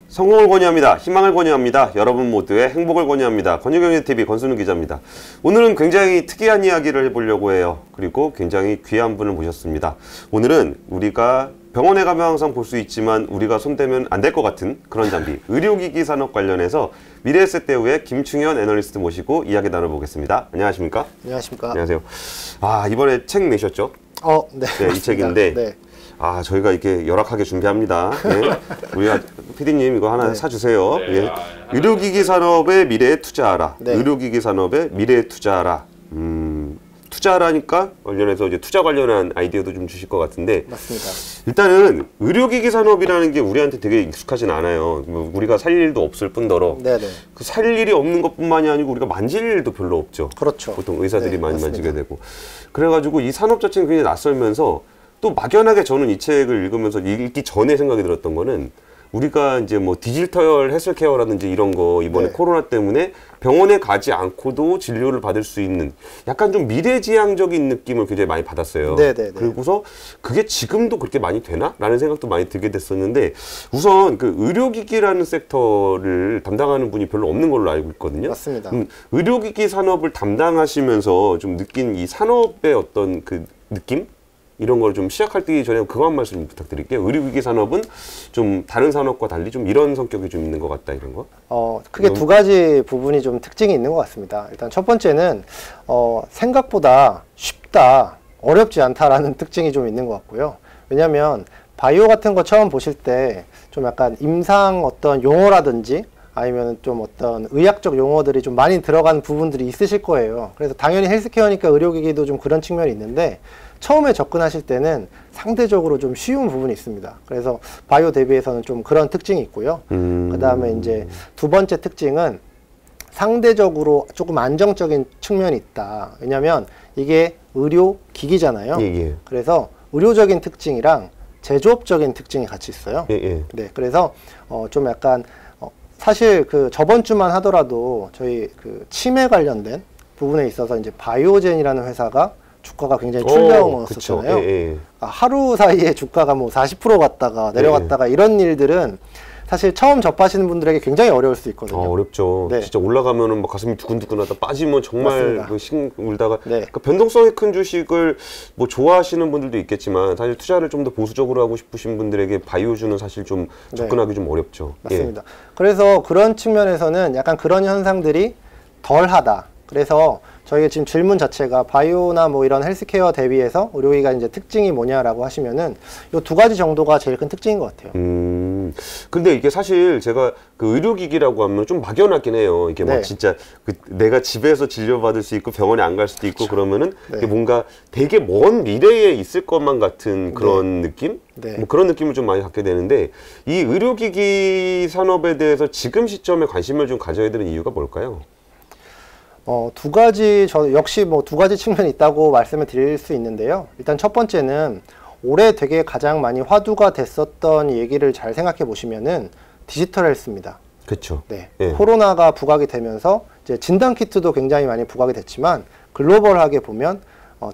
성공을 권유합니다. 희망을 권유합니다. 여러분 모두의 행복을 권유합니다. 권유경제TV 권순우 기자입니다. 오늘은 굉장히 특이한 이야기를 해보려고 해요. 그리고 굉장히 귀한 분을 모셨습니다. 오늘은 우리가 병원에 가면 항상 볼 수 있지만 우리가 손대면 안 될 것 같은 그런 장비, 의료기기 산업 관련해서 미래에셋대우의 김충현 애널리스트 모시고 이야기 나눠보겠습니다. 안녕하십니까? 안녕하십니까? 안녕하세요. 이번에 책 내셨죠? 네. 네, 이 책인데 네. 저희가 이렇게 열악하게 준비합니다. 네. 우리가 PD님 이거 하나 사주세요. 네. 예. 의료기기 산업의 미래에 투자하라. 네. 의료기기 산업의 미래에 투자하라. 투자하라니까 관련해서 이제 투자 관련한 아이디어도 좀 주실 것 같은데. 맞습니다. 일단은 의료기기 산업이라는 게 우리한테 되게 익숙하진 않아요. 뭐 우리가 살 일도 없을 뿐더러 네네. 그 살 일이 없는 것뿐만이 아니고 우리가 만질 일도 별로 없죠. 그렇죠. 보통 의사들이 네, 많이 맞습니다. 만지게 되고. 그래가지고 이 산업 자체는 굉장히 낯설면서 또 막연하게 저는 이 책을 읽으면서 읽기 전에 생각이 들었던 거는 우리가 이제 뭐 디지털 헬스케어라든지 이런 거 이번에 네. 코로나 때문에 병원에 가지 않고도 진료를 받을 수 있는 약간 좀 미래지향적인 느낌을 굉장히 많이 받았어요. 네네네. 그리고서 그게 지금도 그렇게 많이 되나? 라는 생각도 많이 들게 됐었는데 우선 그 의료기기라는 섹터를 담당하는 분이 별로 없는 걸로 알고 있거든요. 맞습니다. 의료기기 산업을 담당하시면서 좀 느낀 이 산업의 어떤 그 느낌? 이런 걸 좀 시작할 전에 그거 한 말씀 부탁드릴게요. 의료기기 산업은 좀 다른 산업과 달리 좀 이런 성격이 좀 있는 것 같다, 이런 거? 크게 두 가지 부분이 좀 특징이 있는 것 같습니다. 일단 첫 번째는, 생각보다 쉽다, 어렵지 않다라는 특징이 좀 있는 것 같고요. 왜냐면, 바이오 같은 거 처음 보실 때 좀 약간 임상 어떤 용어라든지 아니면 좀 어떤 의학적 용어들이 좀 많이 들어간 부분들이 있으실 거예요. 그래서 당연히 헬스케어니까 의료기기도 좀 그런 측면이 있는데 처음에 접근하실 때는 상대적으로 좀 쉬운 부분이 있습니다. 그래서 바이오 대비해서는 좀 그런 특징이 있고요. 그 다음에 이제 두 번째 특징은 상대적으로 조금 안정적인 측면이 있다. 왜냐면 이게 의료기기잖아요. 예. 그래서 의료적인 특징이랑 제조업적인 특징이 같이 있어요. 예. 네, 그래서 좀 약간 사실 그 저번 주만 하더라도 저희 그 치매 관련된 부분에 있어서 이제 바이오젠이라는 회사가 주가가 굉장히 출렁었었잖아요. 예. 하루 사이에 주가가 뭐 40% 갔다가 내려갔다가 이런 일들은 사실 처음 접하시는 분들에게 굉장히 어려울 수 있거든요. 어렵죠. 네. 진짜 올라가면은 막 가슴이 두근두근하다 빠지면 정말 울다가 네. 그 변동성이 큰 주식을 뭐 좋아하시는 분들도 있겠지만 사실 투자를 좀 더 보수적으로 하고 싶으신 분들에게 바이오주는 사실 좀 접근하기 좀 어렵죠. 맞습니다. 그래서 그런 측면에서는 약간 그런 현상들이 덜하다. 그래서 저희가 지금 질문 자체가 바이오나 뭐 이런 헬스케어 대비해서 의료기기가 이제 특징이 뭐냐라고 하시면은 요 두 가지 정도가 제일 큰 특징인 것 같아요. 근데 이게 사실 제가 그 의료기기라고 하면 좀 막연하긴 해요. 이게 막 진짜 내가 집에서 진료받을 수 있고 병원에 안 갈 수도 있고 그러면은 이게 뭔가 되게 먼 미래에 있을 것만 같은 그런 느낌? 뭐 그런 느낌을 좀 많이 갖게 되는데 이 의료기기 산업에 대해서 지금 시점에 관심을 좀 가져야 되는 이유가 뭘까요? 두 가지, 역시 뭐 두 가지 측면이 있다고 말씀을 드릴 수 있는데요. 일단 첫 번째는 올해 되게 가장 많이 화두가 됐었던 얘기를 잘 생각해 보시면은 디지털 헬스입니다. 그렇죠. 네. 코로나가 부각이 되면서 이제 진단 키트도 굉장히 많이 부각이 됐지만 글로벌하게 보면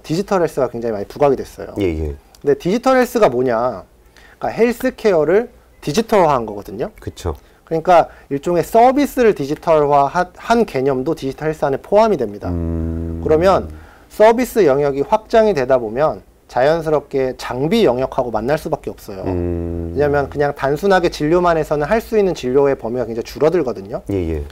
디지털 헬스가 굉장히 많이 부각이 됐어요. 근데 디지털 헬스가 뭐냐? 그러니까 헬스케어를 디지털화한 거거든요. 그렇죠. 그러니까 일종의 서비스를 디지털화한 개념도 디지털 헬스 안에 포함이 됩니다. 그러면 서비스 영역이 확장이 되다 보면 자연스럽게 장비 영역하고 만날 수밖에 없어요. 왜냐하면 그냥 단순하게 진료만 해서는 할 수 있는 진료의 범위가 굉장히 줄어들거든요.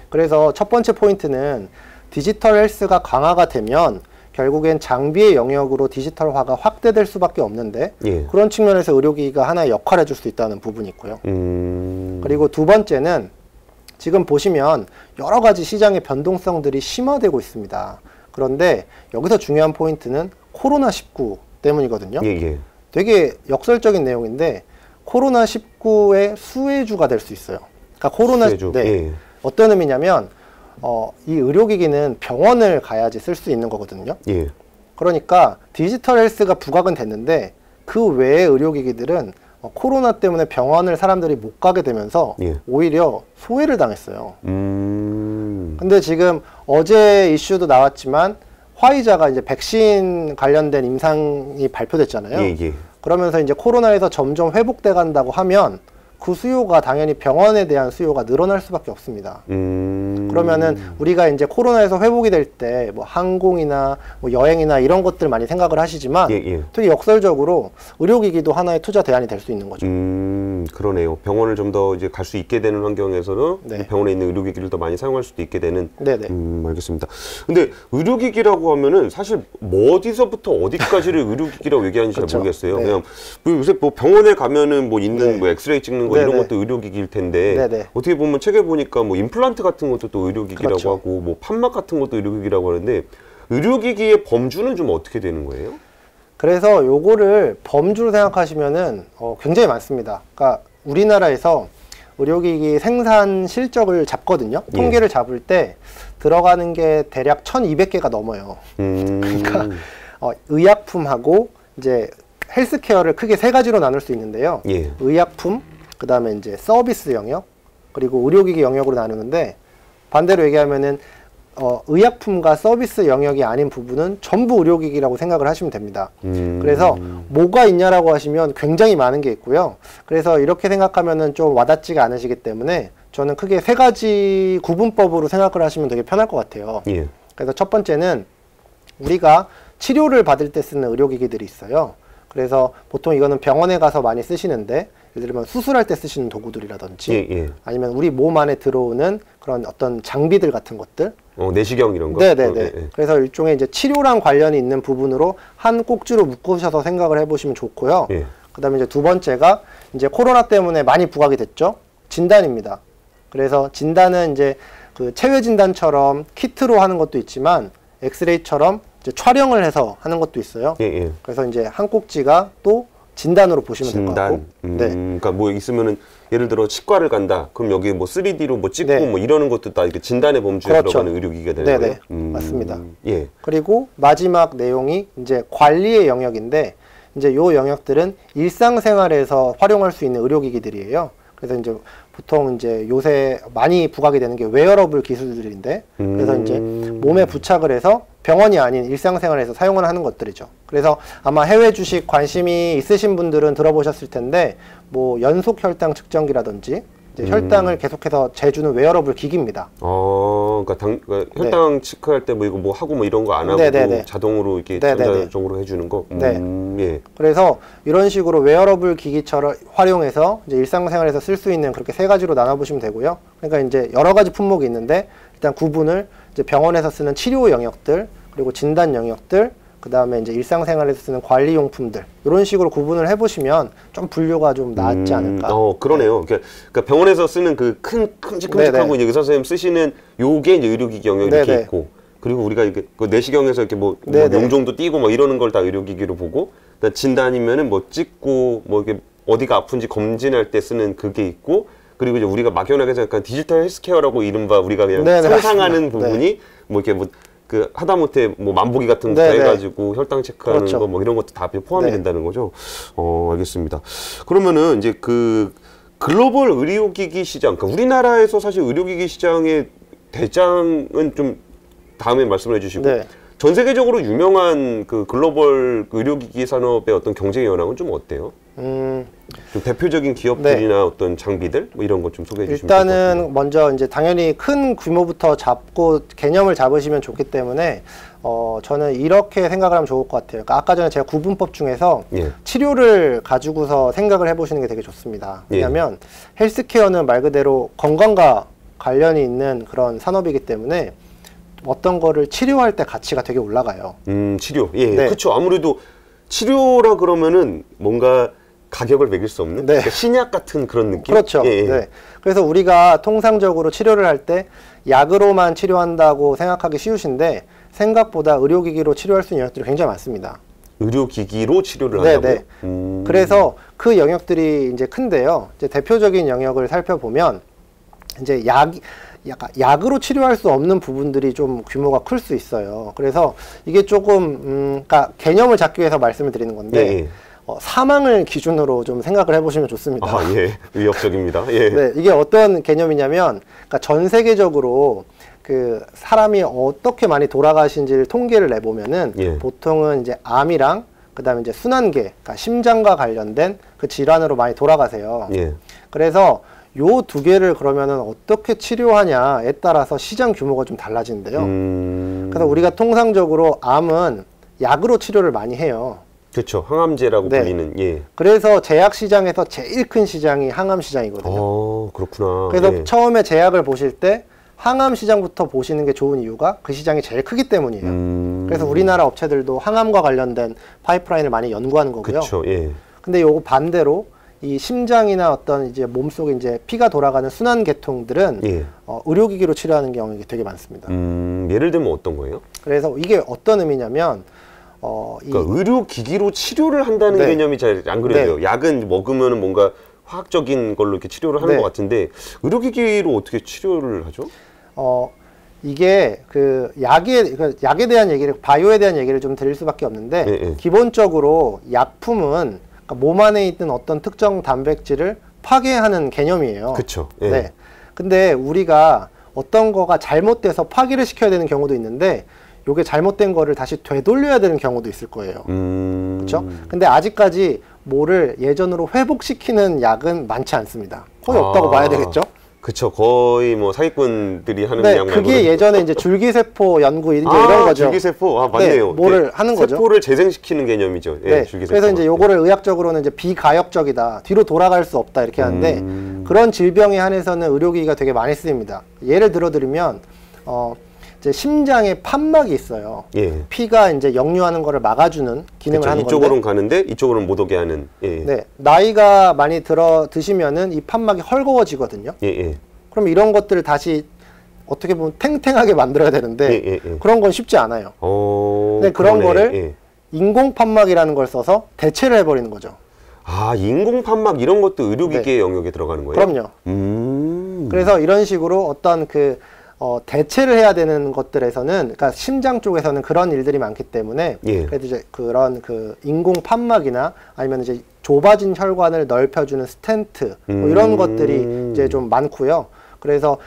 그래서 첫 번째 포인트는 디지털 헬스가 강화가 되면 결국엔 장비의 영역으로 디지털화가 확대될 수밖에 없는데 그런 측면에서 의료기기가 하나의 역할을 해줄 수 있다는 부분이 있고요. 그리고 두 번째는 지금 보시면 여러 가지 시장의 변동성들이 심화되고 있습니다. 그런데 여기서 중요한 포인트는 코로나19 때문이거든요. 되게 역설적인 내용인데 코로나19의 수혜주가 될 수 있어요. 그러니까 어떤 의미냐면 이 의료기기는 병원을 가야지 쓸 수 있는 거거든요. 그러니까 디지털 헬스가 부각은 됐는데 그 외의 의료기기들은 코로나 때문에 병원을 사람들이 못 가게 되면서 오히려 소외를 당했어요. 근데 지금 어제 이슈도 나왔지만 화이자가 이제 백신 관련된 임상이 발표됐잖아요. 그러면서 이제 코로나에서 점점 회복돼 간다고 하면 그 수요가 당연히 병원에 대한 수요가 늘어날 수밖에 없습니다. 그러면은 우리가 이제 코로나에서 회복이 될 때 뭐 항공이나 뭐 여행이나 이런 것들 많이 생각을 하시지만 되게 역설적으로 의료기기도 하나의 투자 대안이 될 수 있는 거죠. 그러네요. 병원을 좀 더 이제 갈 수 있게 되는 환경에서는 네. 병원에 있는 의료기기를 더 많이 사용할 수도 있게 되는. 네네. 알겠습니다. 근데 의료기기라고 하면은 사실 뭐 어디서부터 어디까지를 의료기기라고 얘기하는지 잘 그렇죠. 모르겠어요. 네. 그냥 뭐 요새 뭐 병원에 가면은 뭐 있는 네. 뭐 엑스레이 찍는 거 네네. 이런 것도 의료기기일 텐데 네네. 어떻게 보면 책에 보니까 뭐 임플란트 같은 것도 또 의료기기라고 그렇죠. 하고 뭐 판막 같은 것도 의료기기라고 하는데 의료기기의 범주는 좀 어떻게 되는 거예요? 그래서 요거를 범주로 생각하시면은 굉장히 많습니다. 그러니까 우리나라에서 의료기기 생산 실적을 잡거든요. 통계를 잡을 때 들어가는 게 대략 1,200개가 넘어요. 그러니까 의약품하고 이제 헬스케어를 크게 세 가지로 나눌 수 있는데요. 의약품, 그다음에 이제 서비스 영역, 그리고 의료기기 영역으로 나누는데 반대로 얘기하면은 의약품과 서비스 영역이 아닌 부분은 전부 의료기기라고 생각을 하시면 됩니다. 그래서 뭐가 있냐라고 하시면 굉장히 많은 게 있고요. 그래서 이렇게 생각하면은 좀 와닿지가 않으시기 때문에 저는 크게 세 가지 구분법으로 생각을 하시면 되게 편할 것 같아요. 그래서 첫 번째는 우리가 치료를 받을 때 쓰는 의료기기들이 있어요. 그래서 보통 이거는 병원에 가서 많이 쓰시는데 예를 들면 수술할 때 쓰시는 도구들이라든지 아니면 우리 몸 안에 들어오는 그런 어떤 장비들 같은 것들 내시경 이런 거? 네네네. 그래서 일종의 이제 치료랑 관련이 있는 부분으로 한 꼭지로 묶으셔서 생각을 해보시면 좋고요. 그 다음에 이제 두 번째가 이제 코로나 때문에 많이 부각이 됐죠. 진단입니다. 그래서 진단은 이제 그 체외 진단처럼 키트로 하는 것도 있지만 엑스레이처럼 이제 촬영을 해서 하는 것도 있어요. 그래서 이제 한 꼭지가 또 진단으로 보시면 될 것 같고. 그러니까 뭐 있으면은 예를 들어 치과를 간다. 그럼 여기 뭐 3D로 뭐 찍고 뭐 이러는 것도 다 이렇게 진단의 범주에 들어가는 의료기기가 되는 거예요. 맞습니다. 그리고 마지막 내용이 이제 관리의 영역인데 이제 요 영역들은 일상생활에서 활용할 수 있는 의료기기들이에요. 그래서 이제 보통 이제 요새 많이 부각이 되는 게 웨어러블 기술들인데 그래서 이제 몸에 부착을 해서 병원이 아닌 일상생활에서 사용을 하는 것들이죠. 그래서 아마 해외 주식 관심이 있으신 분들은 들어보셨을 텐데 뭐 연속 혈당 측정기라든지 이제 혈당을 계속해서 재주는 웨어러블 기기입니다. 그러니까 혈당 체크할 때 뭐 이거 뭐 하고 뭐 이런 거 안 하고 자동으로 이렇게 전자적으로 해주는 거. 그래서 이런 식으로 웨어러블 기기처럼 활용해서 이제 일상생활에서 쓸 수 있는 그렇게 세 가지로 나눠보시면 되고요. 그러니까 이제 여러 가지 품목이 있는데 일단 구분을 이제 병원에서 쓰는 치료 영역들 그리고 진단 영역들 그 다음에 이제 일상생활에서 쓰는 관리용품들 이런 식으로 구분을 해보시면 좀 분류가 좀 낫지 않을까. 그러네요. 그러니까 병원에서 쓰는 그 큼직하고 이제 의사 선생님 쓰시는 요게 이제 의료기기 영역이 이렇게 있고 그리고 우리가 이렇게 그 내시경에서 이렇게 뭐 용종도 띄고 뭐 이러는 걸 다 의료기기로 보고 진단이면은 뭐 찍고 뭐 이게 어디가 아픈지 검진할 때 쓰는 그게 있고 그리고 이제 우리가 막연하게 생각한 디지털 헬스케어라고 이른바 우리가 그냥 상상하는 부분이 뭐 이렇게 뭐 그 하다못해 뭐 만보기 같은 거 해가지고 혈당 체크하는 거 뭐 이런 것도 다 포함이 된다는 거죠. 알겠습니다. 그러면은 이제 그 글로벌 의료기기 시장, 그러니까 우리나라에서 사실 의료기기 시장의 대장은 좀 다음에 말씀을 해주시고 전 세계적으로 유명한 그 글로벌 의료기기 산업의 어떤 경쟁의 현황은 좀 어때요? 좀 대표적인 기업들이나 어떤 장비들 뭐 이런 것 좀 소개해 주시면 일단은 먼저 이제 당연히 큰 규모부터 잡고 개념을 잡으시면 좋기 때문에 저는 이렇게 생각을 하면 좋을 것 같아요. 그러니까 아까 전에 제가 구분법 중에서 치료를 가지고서 생각을 해보시는 게 되게 좋습니다. 왜냐하면 헬스케어는 말 그대로 건강과 관련이 있는 그런 산업이기 때문에 어떤 거를 치료할 때 가치가 되게 올라가요. 치료. 그렇죠. 아무래도 치료라 그러면은 뭔가 가격을 매길 수 없는 그러니까 신약 같은 그런 느낌? 그렇죠. 그래서 우리가 통상적으로 치료를 할 때 약으로만 치료한다고 생각하기 쉬우신데 생각보다 의료기기로 치료할 수 있는 영역들이 굉장히 많습니다. 의료기기로 치료를 한다고요? 그래서 그 영역들이 이제 큰데요. 이제 대표적인 영역을 살펴보면 이제 약으로 치료할 수 없는 부분들이 좀 규모가 클 수 있어요. 그래서 이게 조금 그러니까 개념을 잡기 위해서 말씀을 드리는 건데 사망을 기준으로 좀 생각을 해보시면 좋습니다. 위협적입니다. 이게 어떤 개념이냐면 그러니까 전 세계적으로 그 사람이 어떻게 많이 돌아가신지를 통계를 내보면은 보통은 이제 암이랑 그다음에 이제 순환계, 그러니까 심장과 관련된 그 질환으로 많이 돌아가세요. 그래서 요 두 개를 그러면은 어떻게 치료하냐에 따라서 시장 규모가 좀 달라지는데요. 그래서 우리가 통상적으로 암은 약으로 치료를 많이 해요. 그렇죠. 항암제라고 네. 불리는. 예. 그래서 제약 시장에서 제일 큰 시장이 항암 시장이거든요. 그렇구나. 그래서 예. 처음에 제약을 보실 때 항암 시장부터 보시는 게 좋은 이유가 그 시장이 제일 크기 때문이에요. 그래서 우리나라 업체들도 항암과 관련된 파이프라인을 많이 연구하는 거고요. 그렇죠. 예. 근데 요거 반대로 이 심장이나 어떤 이제 몸속에 이제 피가 돌아가는 순환 계통들은 예. 의료기기로 치료하는 경우가 되게 많습니다. 예를 들면 어떤 거예요? 그래서 이게 어떤 의미냐면 그러니까 의료기기로 치료를 한다는 네. 개념이 잘 안 그래요. 약은 먹으면 뭔가 화학적인 걸로 이렇게 치료를 하는 네. 것 같은데 의료기기로 어떻게 치료를 하죠? 이게 그 약에 대한 얘기를 바이오에 대한 얘기를 좀 드릴 수밖에 없는데 예. 기본적으로 약품은 그러니까 몸 안에 있는 어떤 특정 단백질을 파괴하는 개념이에요. 그렇죠. 예. 네. 근데 우리가 어떤 거가 잘못돼서 파괴를 시켜야 되는 경우도 있는데 요게 잘못된 거를 다시 되돌려야 되는 경우도 있을 거예요. 그렇죠? 근데 아직까지 뭐를 예전으로 회복시키는 약은 많지 않습니다. 거의 없다고 봐야 되겠죠? 그쵸. 거의 뭐 사기꾼들이 하는 네, 약 말고는. 그게 예전에 이제 줄기세포 연구 이런 거죠. 줄기세포. 맞네요. 네, 뭐를 하는 거죠. 세포를 재생시키는 개념이죠. 예, 네, 줄기세포. 그래서 이제 요거를 의학적으로는 이제 비가역적이다, 뒤로 돌아갈 수 없다 이렇게 하는데 그런 질병에 한해서는 의료기기가 되게 많이 쓰입니다. 예를 들어드리면 이제 심장에 판막이 있어요. 예. 피가 이제 역류하는 거를 막아주는 기능을 그쵸, 하는 이쪽으로는 건데. 가는데 이쪽으로는 못 오게 하는. 예. 네, 나이가 많이 드시면은 이 판막이 헐거워지거든요. 예. 그럼 이런 것들을 다시 어떻게 보면 탱탱하게 만들어야 되는데 예. 그런 건 쉽지 않아요. 근데 그런 그러네. 거를 예. 인공 판막이라는 걸 써서 대체를 해버리는 거죠. 인공 판막 이런 것도 의료기기의 영역에 들어가는 거예요? 그럼요. 그래서 이런 식으로 어떤 대체를 해야 되는 것들에서는, 그러니까 심장 쪽에서는 그런 일들이 많기 때문에, 예. 그래도 이제 그런 인공 판막이나 아니면 이제 좁아진 혈관을 넓혀주는 스텐트, 뭐 이런 것들이 이제 좀 많고요. 그래서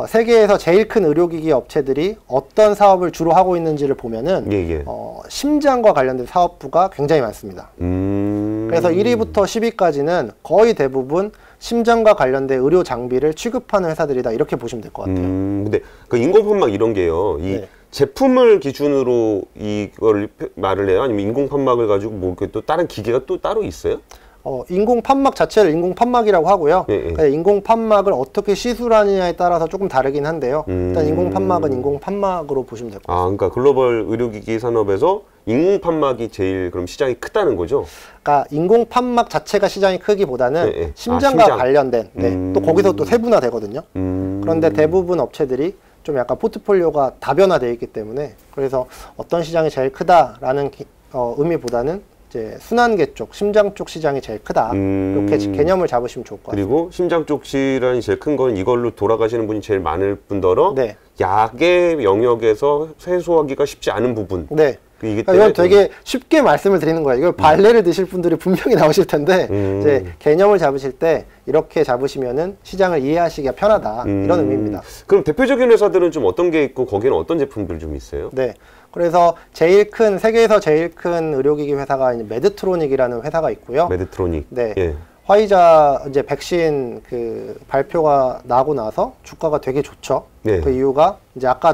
세계에서 제일 큰 의료기기 업체들이 어떤 사업을 주로 하고 있는지를 보면은, 예. 심장과 관련된 사업부가 굉장히 많습니다. 그래서 1위부터 10위까지는 거의 대부분 심장과 관련된 의료 장비를 취급하는 회사들이다 이렇게 보시면 될 것 같아요. 근데 그 인공 판막 이런 게요. 이 네. 제품을 기준으로 이걸 말을 해요? 아니면 인공 판막을 가지고 뭐 또 다른 기계가 또 따로 있어요? 인공 판막 자체를 인공 판막이라고 하고요. 그러니까 인공 판막을 어떻게 시술하느냐에 따라서 조금 다르긴 한데요. 일단 인공 판막은 인공 판막으로 보시면 될 것 같습니다. 그러니까 글로벌 의료기기 산업에서 인공 판막이 제일 그럼 시장이 크다는 거죠? 그러니까 인공 판막 자체가 시장이 크기보다는 심장과 심장. 관련된, 또 거기서 또 세분화 되거든요. 그런데 대부분 업체들이 좀 약간 포트폴리오가 다변화되어 있기 때문에, 그래서 어떤 시장이 제일 크다라는 의미보다는 이제 순환계 쪽, 심장 쪽 시장이 제일 크다. 이렇게 개념을 잡으시면 좋을 것 같아요. 그리고 심장 쪽 질환이 제일 큰 건 이걸로 돌아가시는 분이 제일 많을 뿐더러 네. 약의 영역에서 해소하기가 쉽지 않은 부분. 네. 이기 그러니까 이건 되게 쉽게 말씀을 드리는 거예요. 이걸 발레를 드실 분들이 분명히 나오실 텐데, 이제 개념을 잡으실 때 이렇게 잡으시면은 시장을 이해하시기가 편하다. 이런 의미입니다. 그럼 대표적인 회사들은 좀 어떤 게 있고 거기는 어떤 제품들 좀 있어요? 네. 그래서 세계에서 제일 큰 의료기기 회사가 이제 메드트로닉이라는 회사가 있고요. 메드트로닉. 네. 예. 화이자 이제 백신 발표가 나고 나서 주가가 되게 좋죠. 네. 그 이유가 이제 아까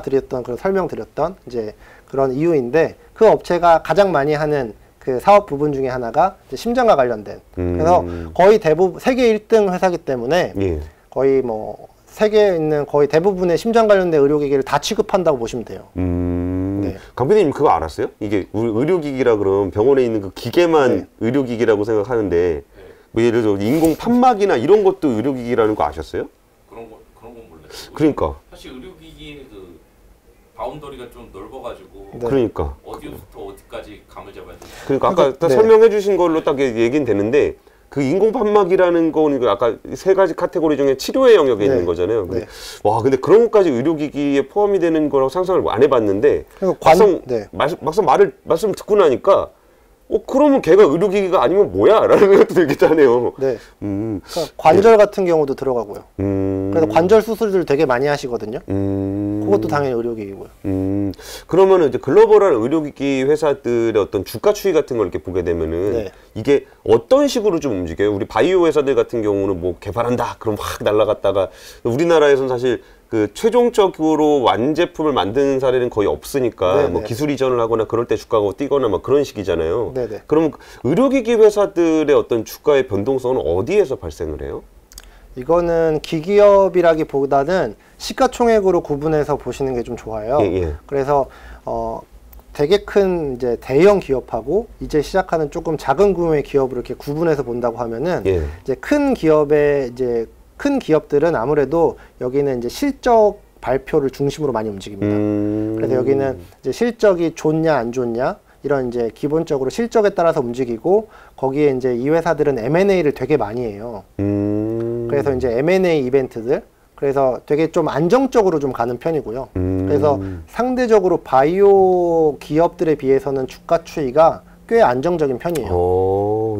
설명드렸던 이제 그런 이유인데, 그 업체가 가장 많이 하는 그 사업 부분 중에 하나가 이제 심장과 관련된. 그래서 거의 대부분 세계 1등 회사기 때문에 예. 거의 뭐 세계에 있는 거의 대부분의 심장 관련된 의료기기를 다 취급한다고 보시면 돼요. 네. 강PD님 그거 알았어요? 이게 의료기기라 그러면 병원에 있는 그 기계만 네. 의료기기라고 생각하는데 뭐 예를 들어 인공 판막이나 이런 것도 의료기기라는 거 아셨어요? 그런 건 몰라요. 그러니까. 사실 의료기기의 그 바운더리가 좀 넓어가지고 네. 그러니까. 어디부터 어디까지 감을 잡아야 되지? 그러니까 아까 딱 네. 설명해 주신 걸로 딱 얘기는 되는데, 그 인공 판막이라는 거는 아까 세 가지 카테고리 중에 치료의 영역에 네. 있는 거잖아요. 근데, 네. 와, 근데 그런 것까지 의료기기에 포함이 되는 거라고 상상을 안 해봤는데, 그리고 막상 말씀 듣고 나니까, 그러면 걔가 의료기기가 아니면 뭐야? 라는 생각도 들기도 하네요. 네. 그러니까 관절 같은 경우도 들어가고요. 그래서 관절 수술들 되게 많이 하시거든요. 그것도 당연히 의료기기고요. 그러면은 이제 글로벌한 의료기기 회사들의 어떤 주가 추이 같은 걸 이렇게 보게 되면은 네. 이게 어떤 식으로 좀 움직여요? 우리 바이오 회사들 같은 경우는 뭐 개발한다 그럼 확 날아갔다가 우리나라에서는 사실 그 최종적으로 완제품을 만드는 사례는 거의 없으니까 네네. 뭐 기술 이전을 하거나 그럴 때 주가가 뛰거나 막 그런 식이잖아요. 네네. 그럼 의료기기 회사들의 어떤 주가의 변동성은 어디에서 발생을 해요? 이거는 기기업이라기보다는 시가총액으로 구분해서 보시는 게 좀 좋아요. 예, 예. 그래서 되게 큰 이제 대형 기업하고 이제 시작하는 조금 작은 규모의 기업을 이렇게 구분해서 본다고 하면은 예. 이제 큰 기업의 이제 큰 기업들은 아무래도 여기는 이제 실적 발표를 중심으로 많이 움직입니다. 그래서 여기는 이제 실적이 좋냐 안 좋냐 이런 이제 기본적으로 실적에 따라서 움직이고 거기에 이제 이 회사들은 M&A를 되게 많이 해요. 그래서 이제 M&A 이벤트들 그래서 되게 좀 안정적으로 좀 가는 편이고요. 그래서 상대적으로 바이오 기업들에 비해서는 주가 추이가 꽤 안정적인 편이에요.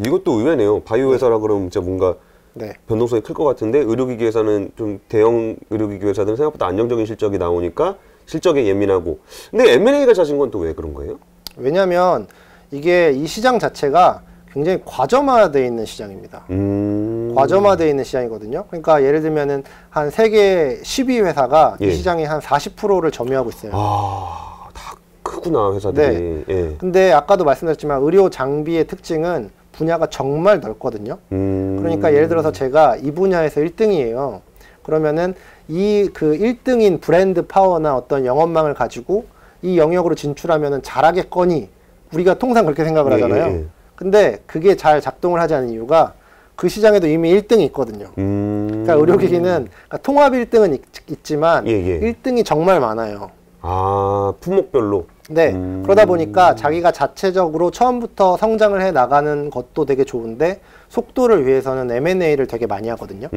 이것도 의외네요. 바이오 회사라 그러면 진짜 뭔가 네. 변동성이 클 것 같은데 의료기기 회사는 좀 대형 의료기기 회사들은 생각보다 안정적인 실적이 나오니까 실적에 예민하고. 근데 M&A가 잦은 건 또 왜 그런 거예요? 왜냐하면 이게 이 시장 자체가 굉장히 과점화되어 있는 시장입니다. 과점화되어 있는 시장이거든요. 그러니까 예를 들면은 한 세계 12회사가 예. 이 시장의 한 40%를 점유하고 있어요. 다 크구나 회사들이. 네. 예. 근데 아까도 말씀드렸지만 의료 장비의 특징은 분야가 정말 넓거든요. 그러니까 예를 들어서 제가 이 분야에서 1등이에요. 그러면은 이 그 1등인 브랜드 파워나 어떤 영업망을 가지고 이 영역으로 진출하면은 잘하겠거니 우리가 통상 그렇게 생각을 하잖아요. 예. 근데 그게 잘 작동을 하지 않는 이유가 그 시장에도 이미 1등이 있거든요. 그러니까 의료기기는 그러니까 통합 1등은 있지만 예. 1등이 정말 많아요. 품목별로. 네. 그러다 보니까 자기가 자체적으로 처음부터 성장을 해 나가는 것도 되게 좋은데 속도를 위해서는 M&A를 되게 많이 하거든요.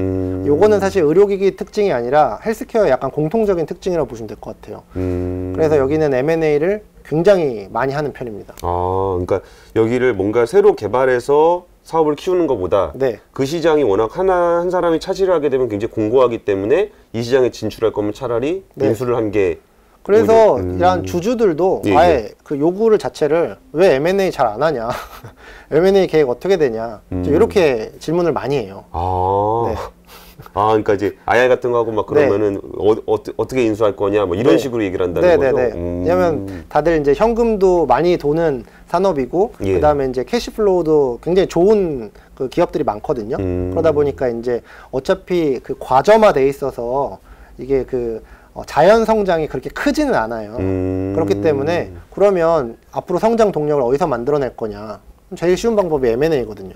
요거는 사실 의료기기 특징이 아니라 헬스케어의 약간 공통적인 특징이라고 보시면 될 것 같아요. 그래서 여기는 M&A를 굉장히 많이 하는 편입니다. 그러니까 여기를 뭔가 새로 개발해서 사업을 키우는 것보다 네. 그 시장이 워낙 한 사람이 차지를 하게 되면 굉장히 공고하기 때문에 이 시장에 진출할 거면 차라리 네. 인수를 한 게 그래서 이런 주주들도 예, 아예 예. 그 요구를 자체를 왜 M&A 잘 안 하냐, M&A 계획 어떻게 되냐, 이렇게 질문을 많이 해요. 네. 그러니까 이제 IR 같은 거 하고 막 그러면은 어떻게 인수할 거냐, 뭐 이런 네. 식으로 얘기를 한다는 거죠. 왜냐면 다들 이제 현금도 많이 도는 산업이고, 예. 그 다음에 이제 캐시플로우도 굉장히 좋은 그 기업들이 많거든요. 그러다 보니까 이제 어차피 그 과점화돼 있어서 이게 그 자연 성장이 그렇게 크지는 않아요. 그렇기 때문에 그러면 앞으로 성장 동력을 어디서 만들어낼 거냐? 제일 쉬운 방법이 M&A거든요.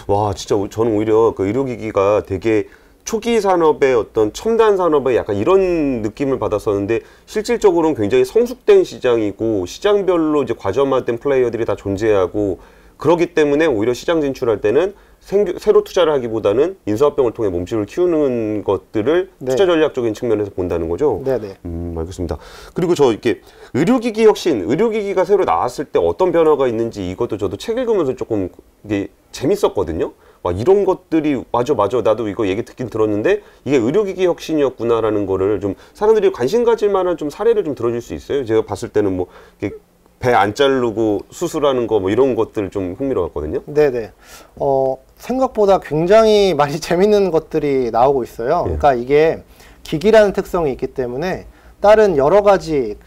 와, 진짜 저는 오히려 그 의료기기가 되게 초기 산업의 어떤 첨단 산업의 약간 이런 느낌을 받았었는데 실질적으로는 굉장히 성숙된 시장이고 시장별로 이제 과점화된 플레이어들이 다 존재하고 그렇기 때문에 오히려 시장 진출할 때는 새로 투자를 하기보다는 인수합병을 통해 몸집을 키우는 것들을 네. 투자 전략적인 측면에서 본다는 거죠. 네네. 알겠습니다. 그리고 저 이렇게 의료기기 혁신, 의료기기가 새로 나왔을 때 어떤 변화가 있는지 이것도 저도 책 읽으면서 조금 이게 재밌었거든요. 와, 이런 것들이 맞아 나도 이거 얘기 듣긴 들었는데 이게 의료기기 혁신이었구나라는 거를 좀 사람들이 관심 가질 만한 좀 사례를 좀 들어줄 수 있어요? 제가 봤을 때는 뭐 이렇게 배 안 자르고 수술하는 거 뭐 이런 것들 좀 흥미로웠거든요. 네네. 생각보다 굉장히 많이 재밌는 것들이 나오고 있어요. 그러니까 이게 기기라는 특성이 있기 때문에 다른 여러 가지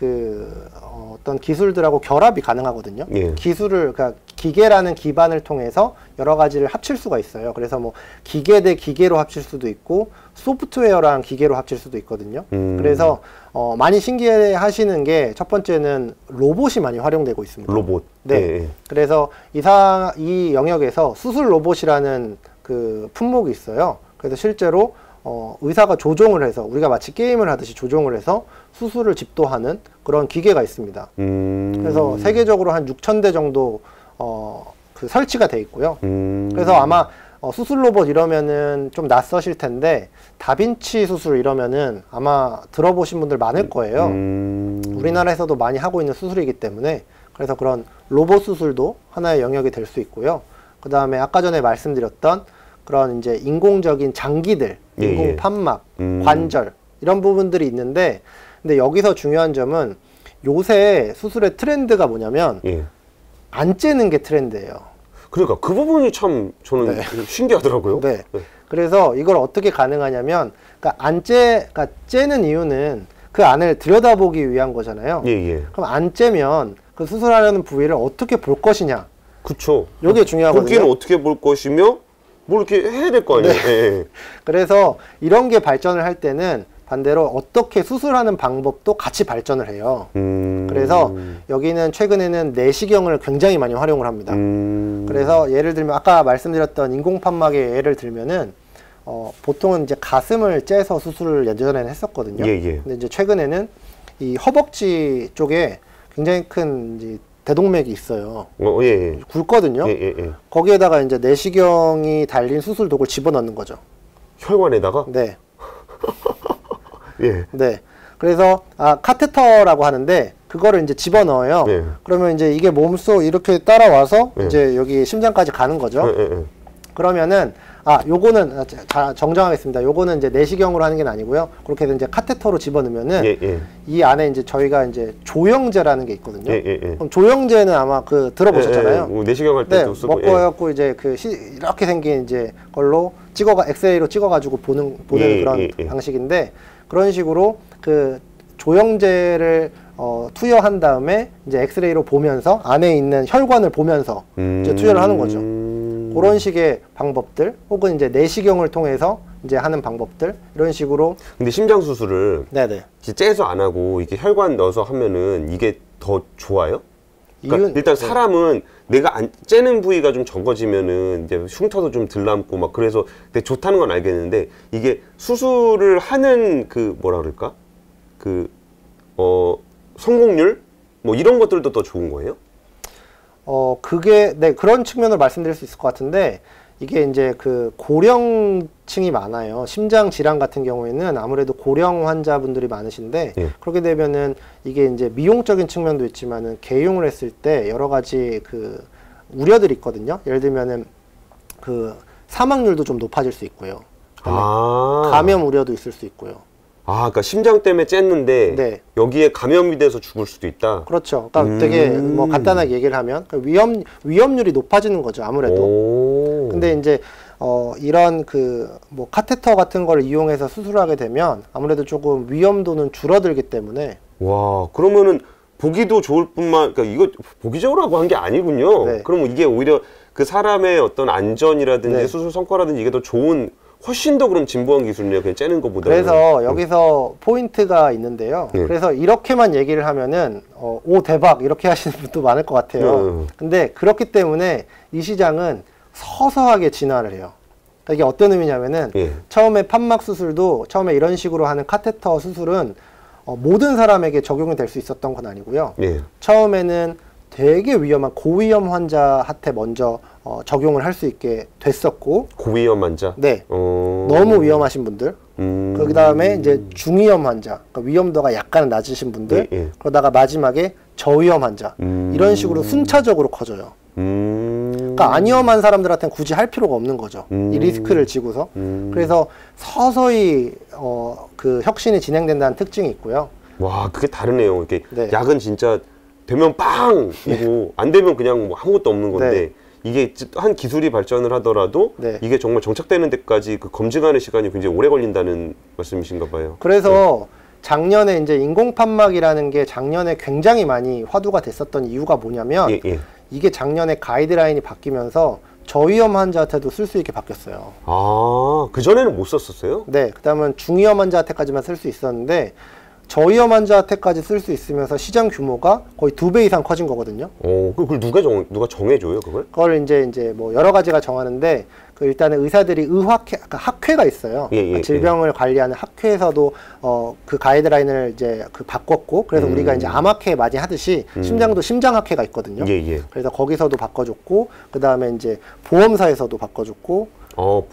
어떤 기술들하고 결합이 가능하거든요. 예. 그러니까 기계라는 기반을 통해서 여러 가지를 합칠 수가 있어요. 그래서 뭐 기계 대 기계로 합칠 수도 있고 소프트웨어랑 기계로 합칠 수도 있거든요. 그래서 많이 신기해 하시는 게 첫 번째는 로봇이 많이 활용되고 있습니다. 로봇. 네. 예. 그래서 이 영역에서 수술 로봇이라는 그 품목이 있어요. 그래서 실제로 의사가 조종을 해서 우리가 마치 게임을 하듯이 조종을 해서 수술을 집도하는 그런 기계가 있습니다. 그래서 세계적으로 한 6,000대 정도 그 설치가 돼 있고요. 그래서 아마 수술 로봇 이러면은 좀 낯서실 텐데 다빈치 수술 이러면은 아마 들어보신 분들 많을 거예요. 우리나라에서도 많이 하고 있는 수술이기 때문에 그래서 그런 로봇 수술도 하나의 영역이 될 수 있고요. 그 다음에 아까 전에 말씀드렸던 그런 이제 인공적인 장기들, 인공 판막, 관절 이런 부분들이 있는데, 근데 여기서 중요한 점은 요새 수술의 트렌드가 뭐냐면 예. 안 째는 게 트렌드예요. 그러니까 그 부분이 참 저는 네. 신기하더라고요. 네. 그래서 이걸 어떻게 가능하냐면, 그러니까 째는 이유는 그 안을 들여다보기 위한 거잖아요. 예, 예. 그럼 안 째면 그 수술하려는 부위를 어떻게 볼 것이냐. 그쵸. 요게 중요하거든요. 보기는 어떻게 볼 것이며 뭘 이렇게 해야 될 거 아니에요. 네. 예, 예. 그래서 이런 게 발전을 할 때는 반대로 어떻게 수술하는 방법도 같이 발전을 해요. 그래서 여기는 최근에는 내시경을 굉장히 많이 활용을 합니다. 그래서 예를 들면 아까 말씀드렸던 인공판막의 예를 들면은 보통은 이제 가슴을 째서 수술을 예전에는 했었거든요. 예, 예. 근데 이제 최근에는 이 허벅지 쪽에 굉장히 큰 이제 대동맥이 있어요. 예, 예. 굵거든요. 예, 예, 예. 거기에다가 이제 내시경이 달린 수술 도구를 집어넣는 거죠. 혈관에다가? 네. 예. 네. 그래서 카테터라고 하는데 그거를 이제 집어넣어요. 예. 그러면 이제 이게 몸속 이렇게 따라와서 예. 이제 여기 심장까지 가는 거죠. 예, 예, 예. 그러면은 요거는 정정하겠습니다. 요거는 이제 내시경으로 하는 게 아니고요. 그렇게 해서 이제 카테터로 집어넣으면은 예, 예. 이 안에 이제 저희가 이제 조영제라는 게 있거든요. 예, 예, 예. 그럼 조영제는 아마 들어보셨잖아요. 예, 예. 내시경 할 네, 때도 쓰고. 먹고 해갖고 이제 이렇게 생긴 이제 걸로 엑스레이로 찍어가지고 보는 예, 그런 예, 예. 방식인데, 그런 식으로 그 조영제를 투여한 다음에 이제 엑스레이로 보면서 안에 있는 혈관을 보면서 이제 투여를 하는 거죠. 그런 식의 방법들, 혹은 이제 내시경을 통해서 이제 하는 방법들, 이런 식으로. 근데 심장 수술을 네네. 째서 안 하고 이게 혈관 넣어서 하면은 이게 더 좋아요? 그러니까 일단 네. 사람은 내가 째는 부위가 좀 적어지면은 이제 흉터도 좀 덜 남고 막 그래서 되게 좋다는 건 알겠는데, 이게 수술을 하는 그 뭐라 그럴까? 성공률? 뭐 이런 것들도 더 좋은 거예요? 네, 그런 측면으로 말씀드릴 수 있을 것 같은데, 이게 이제 그 고령층이 많아요. 심장 질환 같은 경우에는 아무래도 고령 환자분들이 많으신데, 예. 그렇게 되면은 이게 이제 미용적인 측면도 있지만은 개용을 했을 때 여러 가지 그 우려들이 있거든요. 예를 들면은 그 사망률도 좀 높아질 수 있고요. 그다음에 감염 우려도 있을 수 있고요. 그러니까 심장 때문에 쨌는데 네. 여기에 감염이 돼서 죽을 수도 있다. 그렇죠. 그러니까 되게 뭐 간단하게 얘기를 하면 위험률이 높아지는 거죠. 아무래도. 근데 이제 이런 그 뭐 카테터 같은 걸 이용해서 수술하게 되면 아무래도 조금 위험도는 줄어들기 때문에. 와, 그러면은 보기도 좋을 뿐만, 그러니까 이거 보기 좋으라고 한 게 아니군요. 네. 그러면 이게 오히려 그 사람의 어떤 안전이라든지 네. 수술 성과라든지 이게 더 좋은, 훨씬 더 그럼 진보한 기술이네요. 그냥 째는 것보다. 그래서 여기서 포인트가 있는데요. 네. 그래서 이렇게만 얘기를 하면은 오 대박 이렇게 하시는 분도 많을 것 같아요. 근데 그렇기 때문에 이 시장은 서서하게 진화를 해요. 그러니까 이게 어떤 의미냐면은 예. 처음에 판막 수술도 처음에 이런 식으로 하는 카테터 수술은 모든 사람에게 적용이 될 수 있었던 건 아니고요. 예. 처음에는 되게 위험한 고위험 환자한테 먼저 적용을 할 수 있게 됐었고, 고위험 환자. 네, 너무 위험하신 분들, 그 다음에 이제 중위험 환자, 그러니까 위험도가 약간 낮으신 분들, 예, 예. 그러다가 마지막에 저위험 환자, 이런 식으로 순차적으로 커져요. 그러니까 안 위험한 사람들한테는 굳이 할 필요가 없는 거죠. 이 리스크를 지고서. 그래서 서서히 그 혁신이 진행된다는 특징이 있고요. 와, 그게 다르네요. 이렇게 네. 약은 진짜 되면 빵이고 안 되면 그냥 뭐 아무것도 없는 건데, 네. 이게 한 기술이 발전을 하더라도 네. 이게 정말 정착되는 데까지 그 검증하는 시간이 굉장히 오래 걸린다는 말씀이신가 봐요. 그래서 작년에 이제 인공판막이라는 게 작년에 굉장히 많이 화두가 됐었던 이유가 뭐냐면, 예, 예. 이게 작년에 가이드라인이 바뀌면서 저위험 환자한테도 쓸 수 있게 바뀌었어요. 그전에는 못 썼었어요? 네, 그다음은 중위험 환자한테까지만 쓸 수 있었는데 저위험 환자한테까지 쓸 수 있으면서 시장 규모가 거의 2배 이상 커진 거거든요. 그걸 누가 정해줘요, 그걸? 그걸 이제 뭐 여러 가지가 정하는데, 그 일단은 의사들이 그러니까 학회가 있어요. 예, 예, 그러니까 질병을 관리하는 학회에서도 그 가이드라인을 이제 바꿨고, 그래서 우리가 이제 암학회 많이 하듯이 심장도 심장학회가 있거든요. 예, 예. 그래서 거기서도 바꿔줬고, 그 다음에 이제 보험사에서도 바꿔줬고.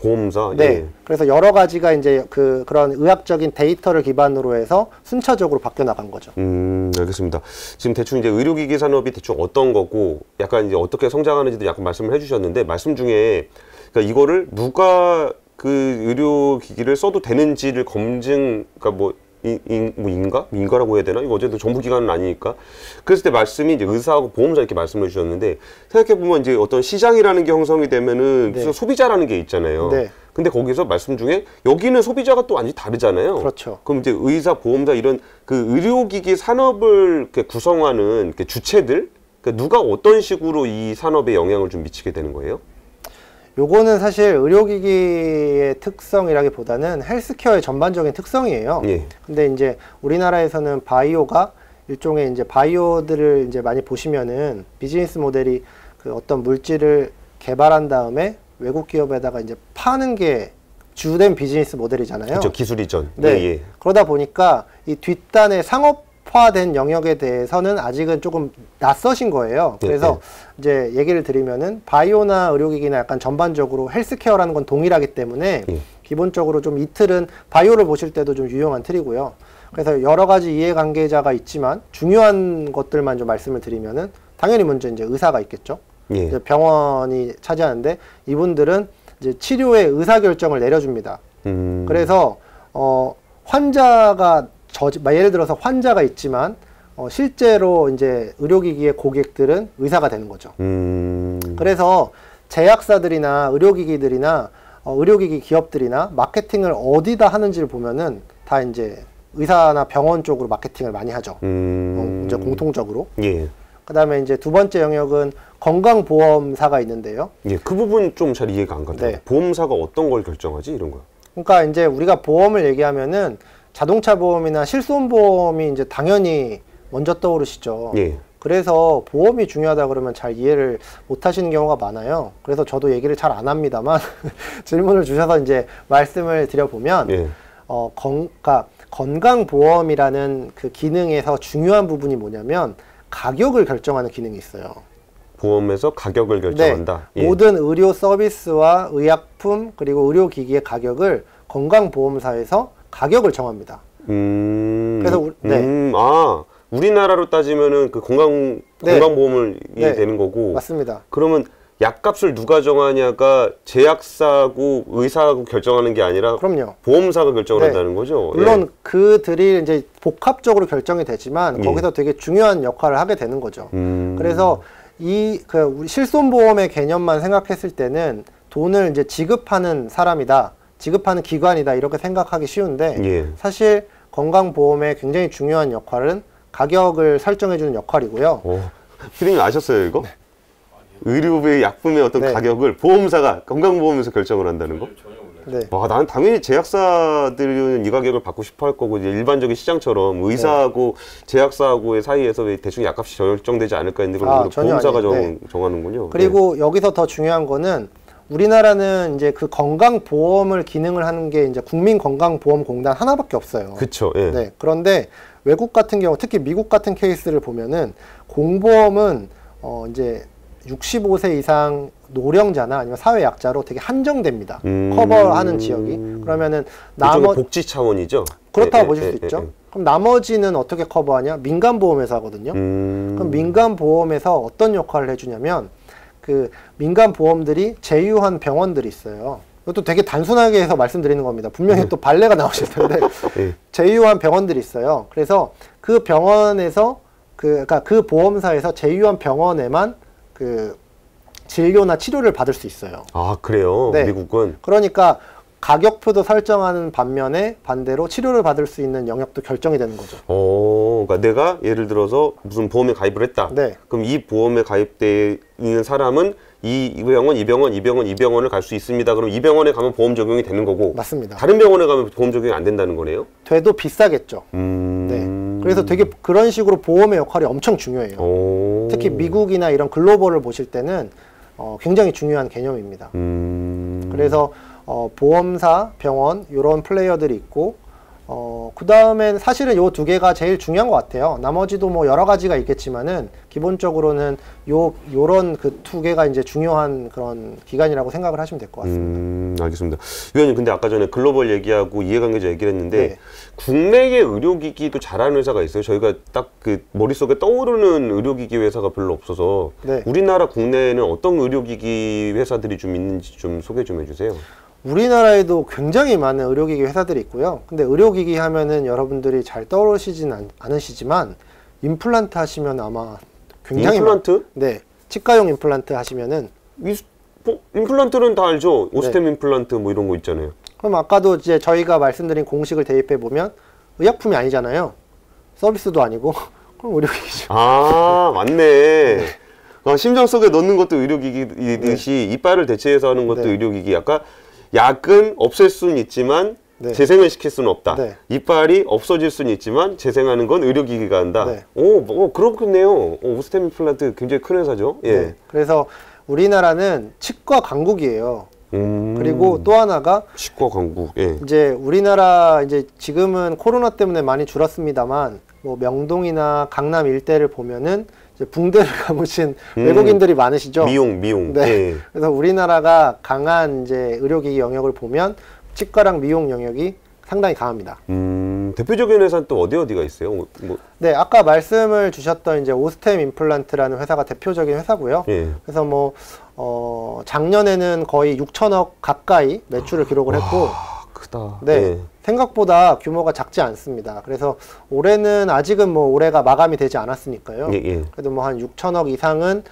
보험사. 네. 예. 그래서 여러 가지가 이제 그런 의학적인 데이터를 기반으로 해서 순차적으로 바뀌어 나간 거죠. 알겠습니다. 지금 대충 이제 의료기기 산업이 대충 어떤 거고, 약간 이제 어떻게 성장하는지도 약간 말씀을 해주셨는데, 말씀 중에 그러니까 이거를 누가 그 의료기기를 써도 되는지를 검증, 그러니까 뭐 인가라고 해야 되나? 이거 어쨌든 정부기관은 아니니까. 그랬을 때 말씀이 이제 의사하고 보험사 이렇게 말씀을 해주셨는데, 생각해보면 이제 어떤 시장이라는 게 형성이 되면은 네. 소비자라는 게 있잖아요. 네. 근데 거기서 말씀 중에 여기는 소비자가 또 완전히 다르잖아요. 그렇죠. 그럼 이제 의사, 보험사 이런 그 의료기기 산업을 이렇게 구성하는 이렇게 주체들, 그러니까 누가 어떤 식으로 이 산업에 영향을 좀 미치게 되는 거예요? 요거는 사실 의료기기의 특성이라기보다는 헬스케어의 전반적인 특성이에요. 예. 근데 이제 우리나라에서는 바이오가 일종의 이제 바이오들을 이제 많이 보시면은 비즈니스 모델이 그 어떤 물질을 개발한 다음에 외국 기업에다가 이제 파는 게 주된 비즈니스 모델이잖아요. 그렇죠. 기술 이전. 네. 예, 예. 그러다 보니까 이 뒷단의 상업화된 영역에 대해서는 아직은 조금 낯서신 거예요. 그래서 이제 얘기를 드리면은 바이오나 의료기기나 약간 전반적으로 헬스케어라는 건 동일하기 때문에 기본적으로 좀 이 틀은 바이오를 보실 때도 좀 유용한 틀이고요. 그래서 여러 가지 이해관계자가 있지만 중요한 것들만 좀 말씀을 드리면은 당연히 먼저 이제 의사가 있겠죠. 예. 이제 병원이 차지하는데 이분들은 이제 치료의 의사결정을 내려줍니다. 그래서 환자가 예를 들어서 환자가 있지만 실제로 이제 의료기기의 고객들은 의사가 되는 거죠. 그래서 제약사들이나 의료기기들이나 의료기기 기업들이나 마케팅을 어디다 하는지를 보면은 다 이제 의사나 병원 쪽으로 마케팅을 많이 하죠. 이제 공통적으로. 예. 그다음에 이제 두 번째 영역은 건강보험사가 있는데요. 예, 그 부분 좀 잘 이해가 안 가요. 네. 보험사가 어떤 걸 결정하지? 이런 거요. 그러니까 이제 우리가 보험을 얘기하면은 자동차 보험이나 실손보험이 이제 당연히 먼저 떠오르시죠. 예. 그래서 보험이 중요하다 그러면 잘 이해를 못 하시는 경우가 많아요. 그래서 저도 얘기를 잘 안 합니다만 질문을 주셔서 이제 말씀을 드려보면 예. 그러니까 건강보험이라는 그 기능에서 중요한 부분이 뭐냐면 가격을 결정하는 기능이 있어요. 보험에서 가격을 결정한다. 네. 예. 모든 의료 서비스와 의약품 그리고 의료기기의 가격을 건강보험사에서 가격을 정합니다. 그래서 우리나라로 따지면은 그 네. 건강보험을 네. 되는 거고. 맞습니다. 그러면 약값을 누가 정하냐가 제약사하고 의사하고 결정하는 게 아니라 그럼요. 보험사가 결정을 네. 한다는 거죠. 물론 예. 그들이 이제 복합적으로 결정이 되지만 거기서 되게 중요한 역할을 하게 되는 거죠. 그래서 우리 실손보험의 개념만 생각했을 때는 돈을 이제 지급하는 사람이다, 지급하는 기관이다 이렇게 생각하기 쉬운데 예. 사실 건강보험의 굉장히 중요한 역할은 가격을 설정해주는 역할이고요. 피디님 아셨어요 이거? 의료의 약품의 어떤 네. 가격을 보험사가 건강보험에서 결정을 한다는 거? 전혀 몰라요. 네. 와, 나는 당연히 제약사들은 이 가격을 받고 싶어 할 거고, 이제 일반적인 시장처럼 의사하고 제약사하고의 사이에서 대충 약값이 결정되지 않을까 했는데, 그걸 전혀 보험사가 아니에요. 정하는군요. 그리고 여기서 더 중요한 거는 우리나라는 이제 그 건강보험을 기능을 하는 게 이제 국민건강보험공단 하나밖에 없어요. 그쵸. 예. 네. 그런데 외국 같은 경우, 특히 미국 같은 케이스를 보면은 공보험은 이제 65세 이상 노령자나 아니면 사회약자로 되게 한정됩니다. 커버하는 지역이. 그러면은 일종의 복지 차원이죠. 그렇다고 예, 보실 예, 수 예, 있죠. 예. 그럼 나머지는 어떻게 커버하냐? 민간보험에서 하거든요. 그럼 민간보험에서 어떤 역할을 해주냐면 그 민간보험들이 제휴한 병원들이 있어요. 이것도 되게 단순하게 해서 말씀드리는 겁니다. 분명히 또 발레가 나오실 텐데 예. 제휴한 병원들이 있어요. 그래서 그 병원에서 그러니까 그 보험사에서 제휴한 병원에만 그 진료나 치료를 받을 수 있어요. 아, 그래요? 네. 미국은? 그러니까 가격표도 설정하는 반면에 반대로 치료를 받을 수 있는 영역도 결정이 되는 거죠. 그러니까 내가 예를 들어서 무슨 보험에 가입을 했다. 네. 그럼 이 보험에 가입돼 있는 사람은 이 병원, 이 병원, 이 병원, 이 병원을 갈 수 있습니다. 그럼 이 병원에 가면 보험 적용이 되는 거고. 맞습니다. 다른 병원에 가면 보험 적용이 안 된다는 거네요? 돼도 비싸겠죠. 네. 그래서 되게 그런 식으로 보험의 역할이 엄청 중요해요. 특히 미국이나 이런 글로벌을 보실 때는 굉장히 중요한 개념입니다. 그래서 보험사, 병원 이런 플레이어들이 있고 그 다음엔 사실은 요 두 개가 제일 중요한 것 같아요. 나머지도 뭐 여러 가지가 있겠지만은 기본적으로는 요런 그 두 개가 이제 중요한 그런 기관이라고 생각을 하시면 될 것 같습니다. 알겠습니다. 위원님, 근데 아까 전에 글로벌 얘기하고 이해관계자 얘기를 했는데 네. 국내의 의료기기도 잘하는 회사가 있어요. 저희가 딱 그 머릿속에 떠오르는 의료기기 회사가 별로 없어서 네. 우리나라 국내에는 어떤 의료기기 회사들이 좀 있는지 좀 소개 좀 해주세요. 우리나라에도 굉장히 많은 의료기기 회사들이 있고요. 근데 의료기기 하면은 여러분들이 잘 떠오르시진 않으시지만 임플란트 하시면 아마 굉장히 임플란트? 네, 치과용 임플란트 하시면은 임플란트는 다 알죠. 오스템 임플란트 뭐 이런 거 있잖아요. 그럼 아까도 이제 저희가 말씀드린 공식을 대입해 보면 의약품이 아니잖아요. 서비스도 아니고 그럼 의료기기죠. 아, 맞네. 심장 속에 넣는 것도 의료기기이듯이 이빨을 대체해서 하는 것도 네. 의료기기. 약간 약은 없앨 수는 있지만 네. 재생을 시킬 수는 없다. 네. 이빨이 없어질 수는 있지만 재생하는 건 의료기기가 한다. 네. 그렇겠네요. 오스템 임플란트 굉장히 큰 회사죠. 예. 네. 그래서 우리나라는 치과 강국이에요. 그리고 또 하나가 치과 강국. 예. 이제 우리나라 이제 지금은 코로나 때문에 많이 줄었습니다만 뭐 명동이나 강남 일대를 보면은 이제 붕대를 감으신 외국인들이 많으시죠. 미용. 네. 예. 그래서 우리나라가 강한 이제 의료기기 영역을 보면 치과랑 미용 영역이 상당히 강합니다. 대표적인 회사는 또 어디가 있어요? 뭐. 네, 아까 말씀을 주셨던 이제 오스템 임플란트라는 회사가 대표적인 회사고요. 예. 그래서 뭐 작년에는 거의 6천억 가까이 매출을 기록을 했고, 크다. 네, 예. 생각보다 규모가 작지 않습니다. 그래서 올해는 아직은 뭐 올해가 마감이 되지 않았으니까요. 예. 그래도 뭐 한 6천억 이상은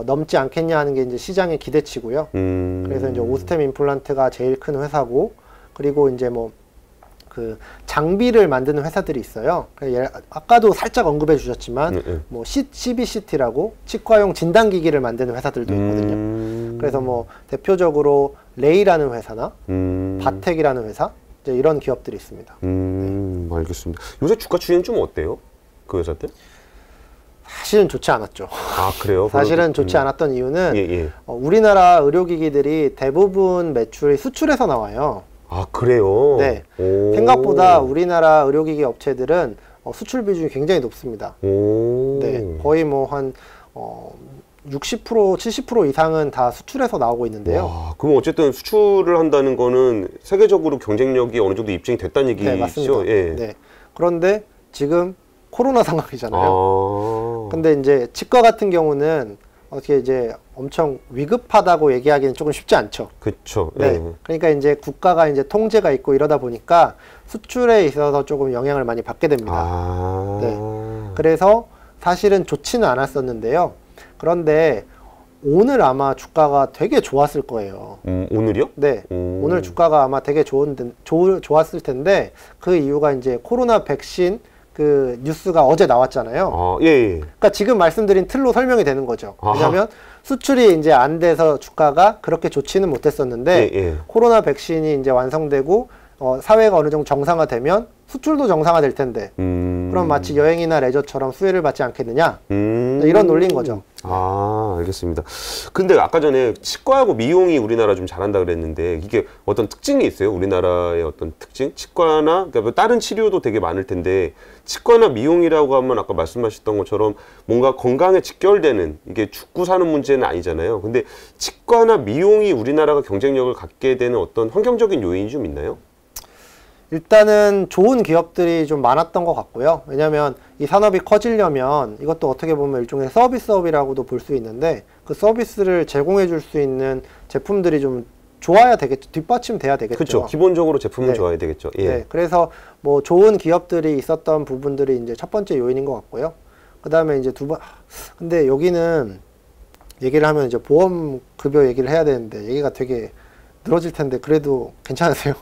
넘지 않겠냐 하는 게 이제 시장의 기대치고요. 그래서 이제 오스템 임플란트가 제일 큰 회사고, 그리고 이제 뭐 그 장비를 만드는 회사들이 있어요. 아까도 살짝 언급해 주셨지만 뭐 CBCT라고 치과용 진단기기를 만드는 회사들도 있거든요. 그래서 뭐 대표적으로 레이라는 회사나 바텍이라는 회사 이제 이런 기업들이 있습니다. 알겠습니다. 요새 주가 추이는 좀 어때요? 그 회사들? 사실은 좋지 않았죠. 아, 그래요? 사실은 좋지 않았던 이유는 예. 우리나라 의료기기들이 대부분 매출이 수출에서 나와요. 아, 그래요? 네. 오. 생각보다 우리나라 의료기기 업체들은 수출 비중이 굉장히 높습니다. 오. 네. 거의 뭐 한 60%, 70% 이상은 다 수출에서 나오고 있는데요. 와, 그럼 어쨌든 수출을 한다는 거는 세계적으로 경쟁력이 어느 정도 입증이 됐다는 얘기죠? 네, 맞습니다. 예. 네. 그런데 지금 코로나 상황이잖아요. 아. 근데 이제 치과 같은 경우는 어떻게 이제 엄청 위급하다고 얘기하기는 조금 쉽지 않죠. 그쵸. 네. 예. 그러니까 이제 국가가 이제 통제가 있고 이러다 보니까 수출에 있어서 조금 영향을 많이 받게 됩니다. 아. 네. 그래서 사실은 좋지는 않았었는데요. 그런데 오늘 아마 주가가 되게 좋았을 거예요. 오늘이요? 네. 오늘 주가가 아마 되게 좋았을 텐데 그 이유가 이제 코로나 백신 그 뉴스가 어제 나왔잖아요. 아, 예. 그러니까 지금 말씀드린 틀로 설명이 되는 거죠. 아하. 왜냐하면 수출이 이제 안 돼서 주가가 그렇게 좋지는 못했었는데 예. 코로나 백신이 이제 완성되고 사회가 어느 정도 정상화되면 수출도 정상화될 텐데 그럼 마치 여행이나 레저처럼 수혜를 받지 않겠느냐 이런 논리인 거죠. 아, 알겠습니다. 근데 아까 전에 치과하고 미용이 우리나라 좀 잘한다 그랬는데 이게 어떤 특징이 있어요? 우리나라의 어떤 특징? 치과나 그러니까 뭐 다른 치료도 되게 많을 텐데 치과나 미용이라고 하면 아까 말씀하셨던 것처럼 뭔가 건강에 직결되는 이게 죽고 사는 문제는 아니잖아요. 근데 치과나 미용이 우리나라가 경쟁력을 갖게 되는 어떤 환경적인 요인이 좀 있나요? 일단은 좋은 기업들이 좀 많았던 것 같고요. 왜냐하면 이 산업이 커지려면 이것도 어떻게 보면 일종의 서비스업이라고도 볼 수 있는데 그 서비스를 제공해 줄 수 있는 제품들이 좀 좋아야 되겠죠. 뒷받침돼야 되겠죠. 그렇죠. 기본적으로 제품은 네. 좋아야 되겠죠. 예. 네, 그래서 뭐 좋은 기업들이 있었던 부분들이 이제 첫 번째 요인인 것 같고요. 그 다음에 이제 근데 여기는 얘기를 하면 이제 보험 급여 얘기를 해야 되는데 얘기가 되게 늘어질 텐데 그래도 괜찮으세요?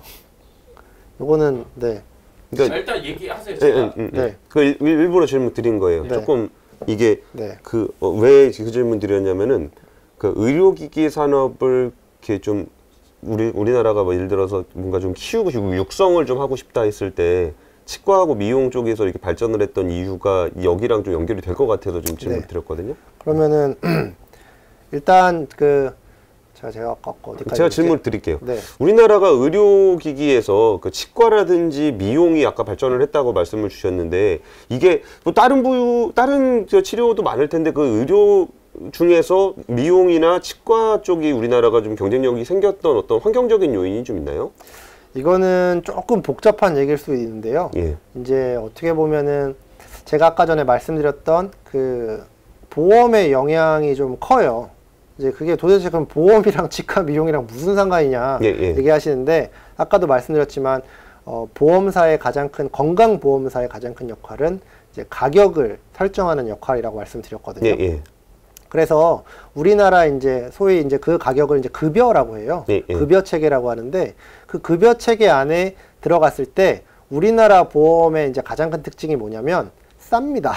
요거는 네. 그러니까 일단 얘기하세요. 네. 그 일부러 질문 드린 거예요. 네. 조금 이게 네. 왜 그 질문 드렸냐면은 그 의료기기 산업을 이렇게 좀 우리나라가 뭐 예를 들어서 뭔가 좀 키우고 싶고 육성을 좀 하고 싶다 했을 때 치과하고 미용 쪽에서 이렇게 발전을 했던 이유가 여기랑 좀 연결이 될 것 같아서 좀 질문 네. 드렸거든요. 그러면은 일단 제가 아까 어디까지 제가 질문을 드릴게요. 네. 우리나라가 의료기기에서 그 치과라든지 미용이 아까 발전을 했다고 말씀을 주셨는데 이게 뭐 다른 치료도 많을 텐데 그 의료 중에서 미용이나 치과 쪽이 우리나라가 좀 경쟁력이 생겼던 어떤 환경적인 요인이 좀 있나요? 이거는 조금 복잡한 얘기일 수 있는데요. 예. 이제 어떻게 보면은 제가 아까 전에 말씀드렸던 그 보험의 영향이 좀 커요. 이제 그게 도대체 그럼 보험이랑 치과 미용이랑 무슨 상관이냐 얘기하시는데 아까도 말씀드렸지만 보험사의 가장 큰 건강보험사의 가장 큰 역할은 이제 가격을 설정하는 역할이라고 말씀드렸거든요. 그래서 우리나라 이제 소위 이제 그 가격을 이제 급여라고 해요. 급여 체계라고 하는데 그 급여 체계 안에 들어갔을 때 우리나라 보험의 이제 가장 큰 특징이 뭐냐면 쌉니다.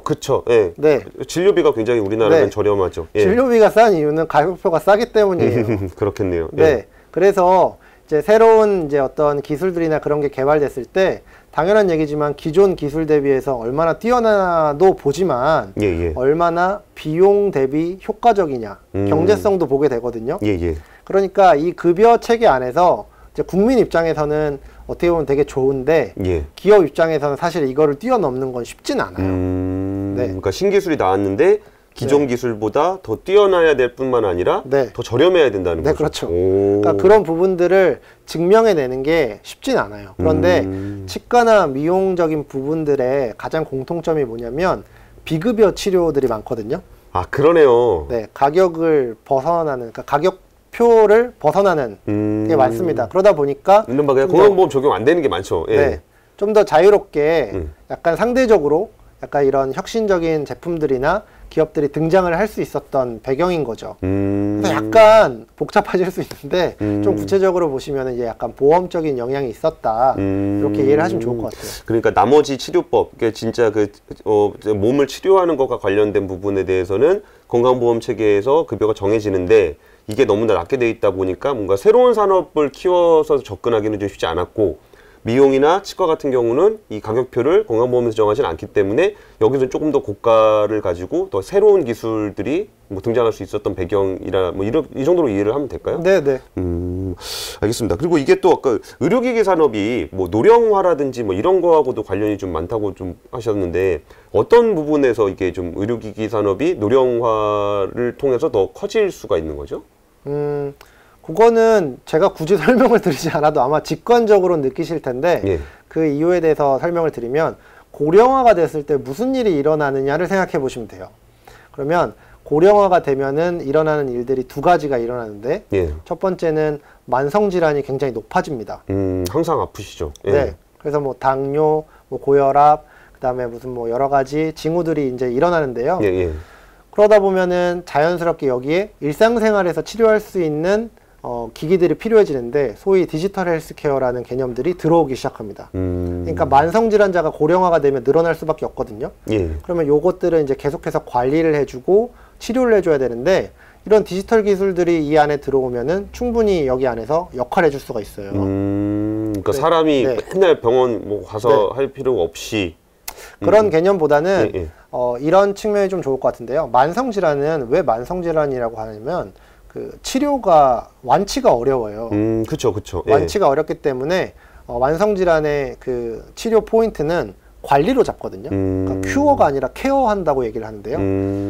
그쵸. 예. 네. 진료비가 굉장히 우리나라는 저렴하죠. 예. 진료비가 싼 이유는 가격표가 싸기 때문이에요. 그렇겠네요. 네. 예. 그래서 이제 새로운 이제 어떤 기술들이나 그런 게 개발됐을 때 당연한 얘기지만 기존 기술 대비해서 얼마나 뛰어나도 보지만 얼마나 비용 대비 효과적이냐 경제성도 보게 되거든요. 그러니까 이 급여 체계 안에서 이제 국민 입장에서는 어떻게 보면 되게 좋은데 기업 입장에서는 사실 이거를 뛰어넘는 건 쉽진 않아요. 그러니까 신기술이 나왔는데 기존 기술보다 더 뛰어나야 될 뿐만 아니라 더 저렴해야 된다는 거죠. 그렇죠. 그러니까 그런 부분들을 증명해내는 게 쉽진 않아요. 그런데 치과나 미용적인 부분들의 가장 공통점이 뭐냐면 비급여 치료들이 많거든요. 그러네요. 네, 가격을 벗어나는, 그러니까 가격표를 벗어나는 게 많습니다. 그러다 보니까 건강보험 적용 안 되는 게 많죠. 네, 좀 더 자유롭게 약간 상대적으로 약간 이런 혁신적인 제품들이나 기업들이 등장을 할 수 있었던 배경인 거죠. 그래서 약간 복잡하실 수 있는데 좀 구체적으로 보시면 이제 약간 보험적인 영향이 있었다. 이렇게 이해를 하시면 좋을 것 같아요. 그러니까 나머지 치료법, 그러니까 진짜 몸을 치료하는 것과 관련된 부분에 대해서는 건강보험 체계에서 급여가 정해지는데 이게 너무나 낮게 돼 있다 보니까 뭔가 새로운 산업을 키워서 접근하기는 좀 쉽지 않았고 미용이나 치과 같은 경우는 이 가격표를 건강보험에서 정하지 않기 때문에 여기서 조금 더 고가를 가지고 더 새로운 기술들이 등장할 수 있었던 배경이라 이 정도로 이해를 하면 될까요? 네네. 알겠습니다. 그리고 이게 또 아까 의료기기 산업이 노령화라든지 이런 거하고도 관련이 좀 많다고 좀 하셨는데 어떤 부분에서 이게 좀 의료기기 산업이 노령화를 통해서 더 커질 수가 있는 거죠? 그거는 제가 굳이 설명을 드리지 않아도 아마 직관적으로 느끼실 텐데 그 이유에 대해서 설명을 드리면 고령화가 됐을 때 무슨 일이 일어나느냐를 생각해 보시면 돼요. 그러면 고령화가 되면은 일어나는 일들이 두 가지가 일어나는데 첫 번째는 만성질환이 굉장히 높아집니다. 항상 아프시죠? 네. 그래서 당뇨, 고혈압, 그 다음에 무슨 여러 가지 징후들이 이제 일어나는데요. 그러다 보면은 자연스럽게 여기에 일상생활에서 치료할 수 있는 기기들이 필요해지는데 소위 디지털 헬스케어라는 개념들이 들어오기 시작합니다. 그러니까 만성질환자가 고령화가 되면 늘어날 수밖에 없거든요. 그러면 요것들은 이제 계속해서 관리를 해주고 치료를 해줘야 되는데 이런 디지털 기술들이 이 안에 들어오면은 충분히 여기 안에서 역할을 해줄 수가 있어요. 그러니까 사람이 맨날 병원 가서 할 필요가 없이 그런 개념보다는 이런 측면이 좀 좋을 것 같은데요. 만성질환은 왜 만성질환이라고 하냐면 치료가 완치가 어려워요. 그쵸. 완치가 어렵기 때문에 만성질환의 치료 포인트는 관리로 잡거든요. 그러니까 큐어가 아니라 케어한다고 얘기를 하는데요.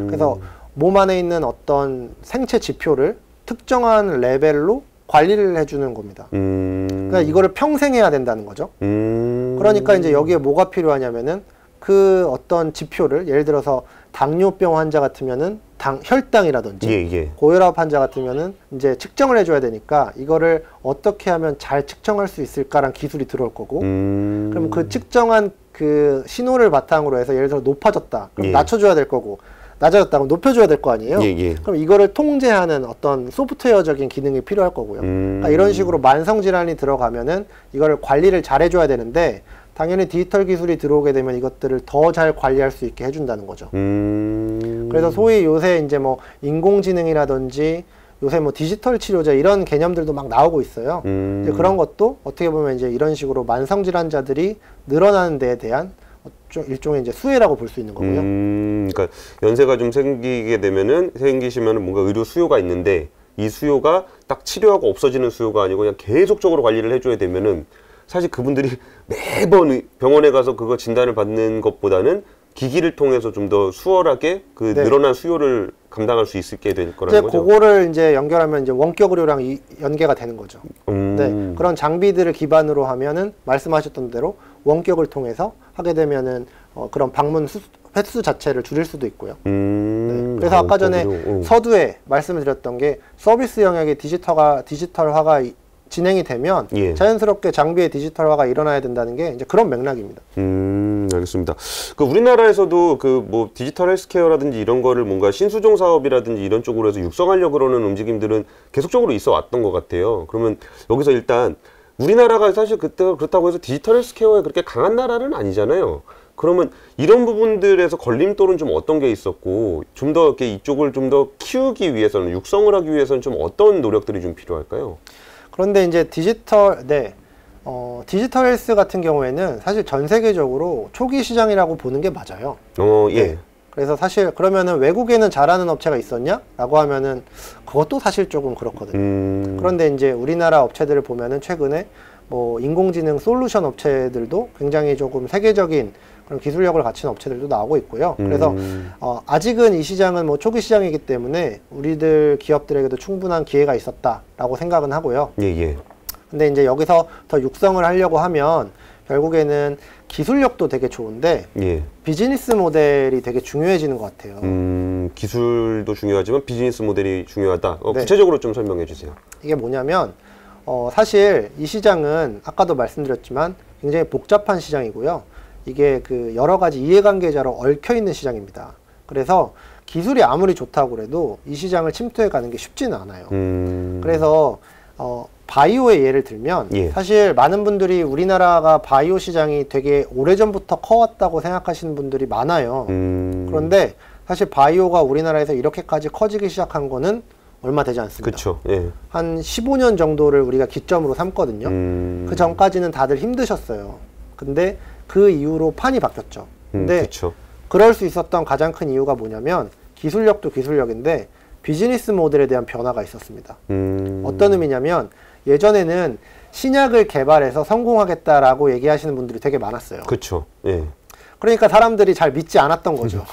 그래서 몸 안에 있는 어떤 생체 지표를 특정한 레벨로 관리를 해주는 겁니다. 그러니까 이거를 평생 해야 된다는 거죠. 그러니까 이제 여기에 뭐가 필요하냐면은 그 어떤 지표를 예를 들어서 당뇨병 환자 같으면은 혈당이라든지 고혈압 환자 같으면은 이제 측정을 해줘야 되니까 이거를 어떻게 하면 잘 측정할 수 있을까라는 기술이 들어올 거고 그럼 그 측정한 그 신호를 바탕으로 해서 예를 들어 높아졌다 그럼 낮춰줘야 될 거고 낮아졌다 그럼 높여줘야 될 거 아니에요. 그럼 이거를 통제하는 어떤 소프트웨어적인 기능이 필요할 거고요. 그러니까 이런 식으로 만성질환이 들어가면은 이거를 관리를 잘 해줘야 되는데 당연히 디지털 기술이 들어오게 되면 이것들을 더 잘 관리할 수 있게 해준다는 거죠. 그래서 소위 요새 이제 인공지능이라든지 요새 디지털 치료제 이런 개념들도 막 나오고 있어요. 이제 그런 것도 어떻게 보면 이제 이런 식으로 만성질환자들이 늘어나는 데에 대한 일종의 이제 수혜라고 볼 수 있는 거고요. 그러니까 연세가 좀 생기시면은 뭔가 의료 수요가 있는데 이 수요가 딱 치료하고 없어지는 수요가 아니고 그냥 계속적으로 관리를 해줘야 되면은 사실 그분들이 매번 병원에 가서 그거 진단을 받는 것보다는 기기를 통해서 좀 더 수월하게 늘어난 수요를 감당할 수 있게 될 거라는 거죠. 그거를 이제 연결하면 이제 원격 의료랑 연계가 되는 거죠. 네, 그런 장비들을 기반으로 하면은 말씀하셨던 대로 원격을 통해서 하게 되면은 그런 방문 횟수 자체를 줄일 수도 있고요. 네. 그래서 아까 전에 서두에 말씀을 드렸던 게 서비스 영역의 디지털화가 진행이 되면 예. 자연스럽게 장비의 디지털화가 일어나야 된다는 게 이제 그런 맥락입니다. 알겠습니다. 그 우리나라에서도 그 뭐 디지털 헬스케어라든지 이런 거를 뭔가 신수종 사업이라든지 이런 쪽으로 해서 육성하려고 그러는 움직임들은 계속적으로 있어 왔던 것 같아요. 그러면 여기서 일단 우리나라가 사실 그때 그렇다고 해서 디지털 헬스케어에 그렇게 강한 나라는 아니잖아요. 그러면 이런 부분들에서 걸림돌은 좀 어떤 게 있었고 좀 더 이렇게 이쪽을 좀 더 키우기 위해서는 육성을 하기 위해서는 좀 어떤 노력들이 좀 필요할까요? 그런데 이제 디지털 헬스 같은 경우에는 사실 전 세계적으로 초기 시장이라고 보는 게 맞아요. 예. 네. 그래서 사실 그러면은 외국에는 잘하는 업체가 있었냐? 라고 하면은 그것도 사실 조금 그렇거든요. 그런데 이제 우리나라 업체들을 보면은 최근에 뭐 인공지능 솔루션 업체들도 굉장히 조금 세계적인 그런 기술력을 갖춘 업체들도 나오고 있고요. 그래서 아직은 이 시장은 뭐 초기 시장이기 때문에 우리들 기업들에게도 충분한 기회가 있었다라고 생각은 하고요. 예. 근데 이제 여기서 더 육성을 하려고 하면 결국에는 기술력도 되게 좋은데 예. 비즈니스 모델이 되게 중요해지는 것 같아요. 기술도 중요하지만 비즈니스 모델이 중요하다. 네. 구체적으로 좀 설명해 주세요. 이게 뭐냐면 사실 이 시장은 아까도 말씀드렸지만 굉장히 복잡한 시장이고요. 이게 그 여러 가지 이해관계자로 얽혀 있는 시장입니다. 그래서 기술이 아무리 좋다고 그래도 이 시장을 침투해 가는 게 쉽지는 않아요. 그래서 바이오의 예를 들면 예. 사실 많은 분들이 우리나라가 바이오 시장이 되게 오래전부터 커왔다고 생각하시는 분들이 많아요. 그런데 사실 바이오가 우리나라에서 이렇게까지 커지기 시작한 거는 얼마 되지 않습니다. 그렇죠. 예. 한 15년 정도를 우리가 기점으로 삼거든요. 그 전까지는 다들 힘드셨어요. 근데 그 이후로 판이 바뀌었죠. 근데 그쵸. 그럴 수 있었던 가장 큰 이유가 뭐냐면 기술력도 기술력인데 비즈니스 모델에 대한 변화가 있었습니다. 어떤 의미냐면 예전에는 신약을 개발해서 성공하겠다라고 얘기하시는 분들이 되게 많았어요. 그렇죠. 예. 그러니까 사람들이 잘 믿지 않았던 거죠.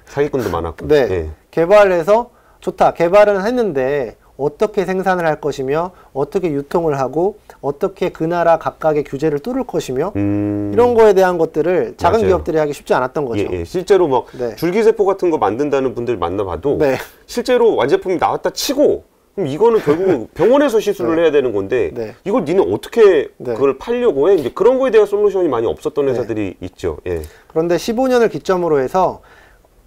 사기꾼도 많았고. 네. 예. 개발해서 좋다. 개발은 했는데 어떻게 생산을 할 것이며 어떻게 유통을 하고 어떻게 그 나라 각각의 규제를 뚫을 것이며 이런 거에 대한 것들을 작은 맞아요. 기업들이 하기 쉽지 않았던 거죠. 예. 실제로 막 네. 줄기세포 같은 거 만든다는 분들 만나봐도 네. 실제로 완제품이 나왔다 치고 그럼 이거는 결국 병원에서 시술을 해야 되는 건데 네. 이걸 니는 어떻게 네. 그걸 팔려고 해? 이제 그런 거에 대한 솔루션이 많이 없었던 회사들이 있죠. 예. 그런데 15년을 기점으로 해서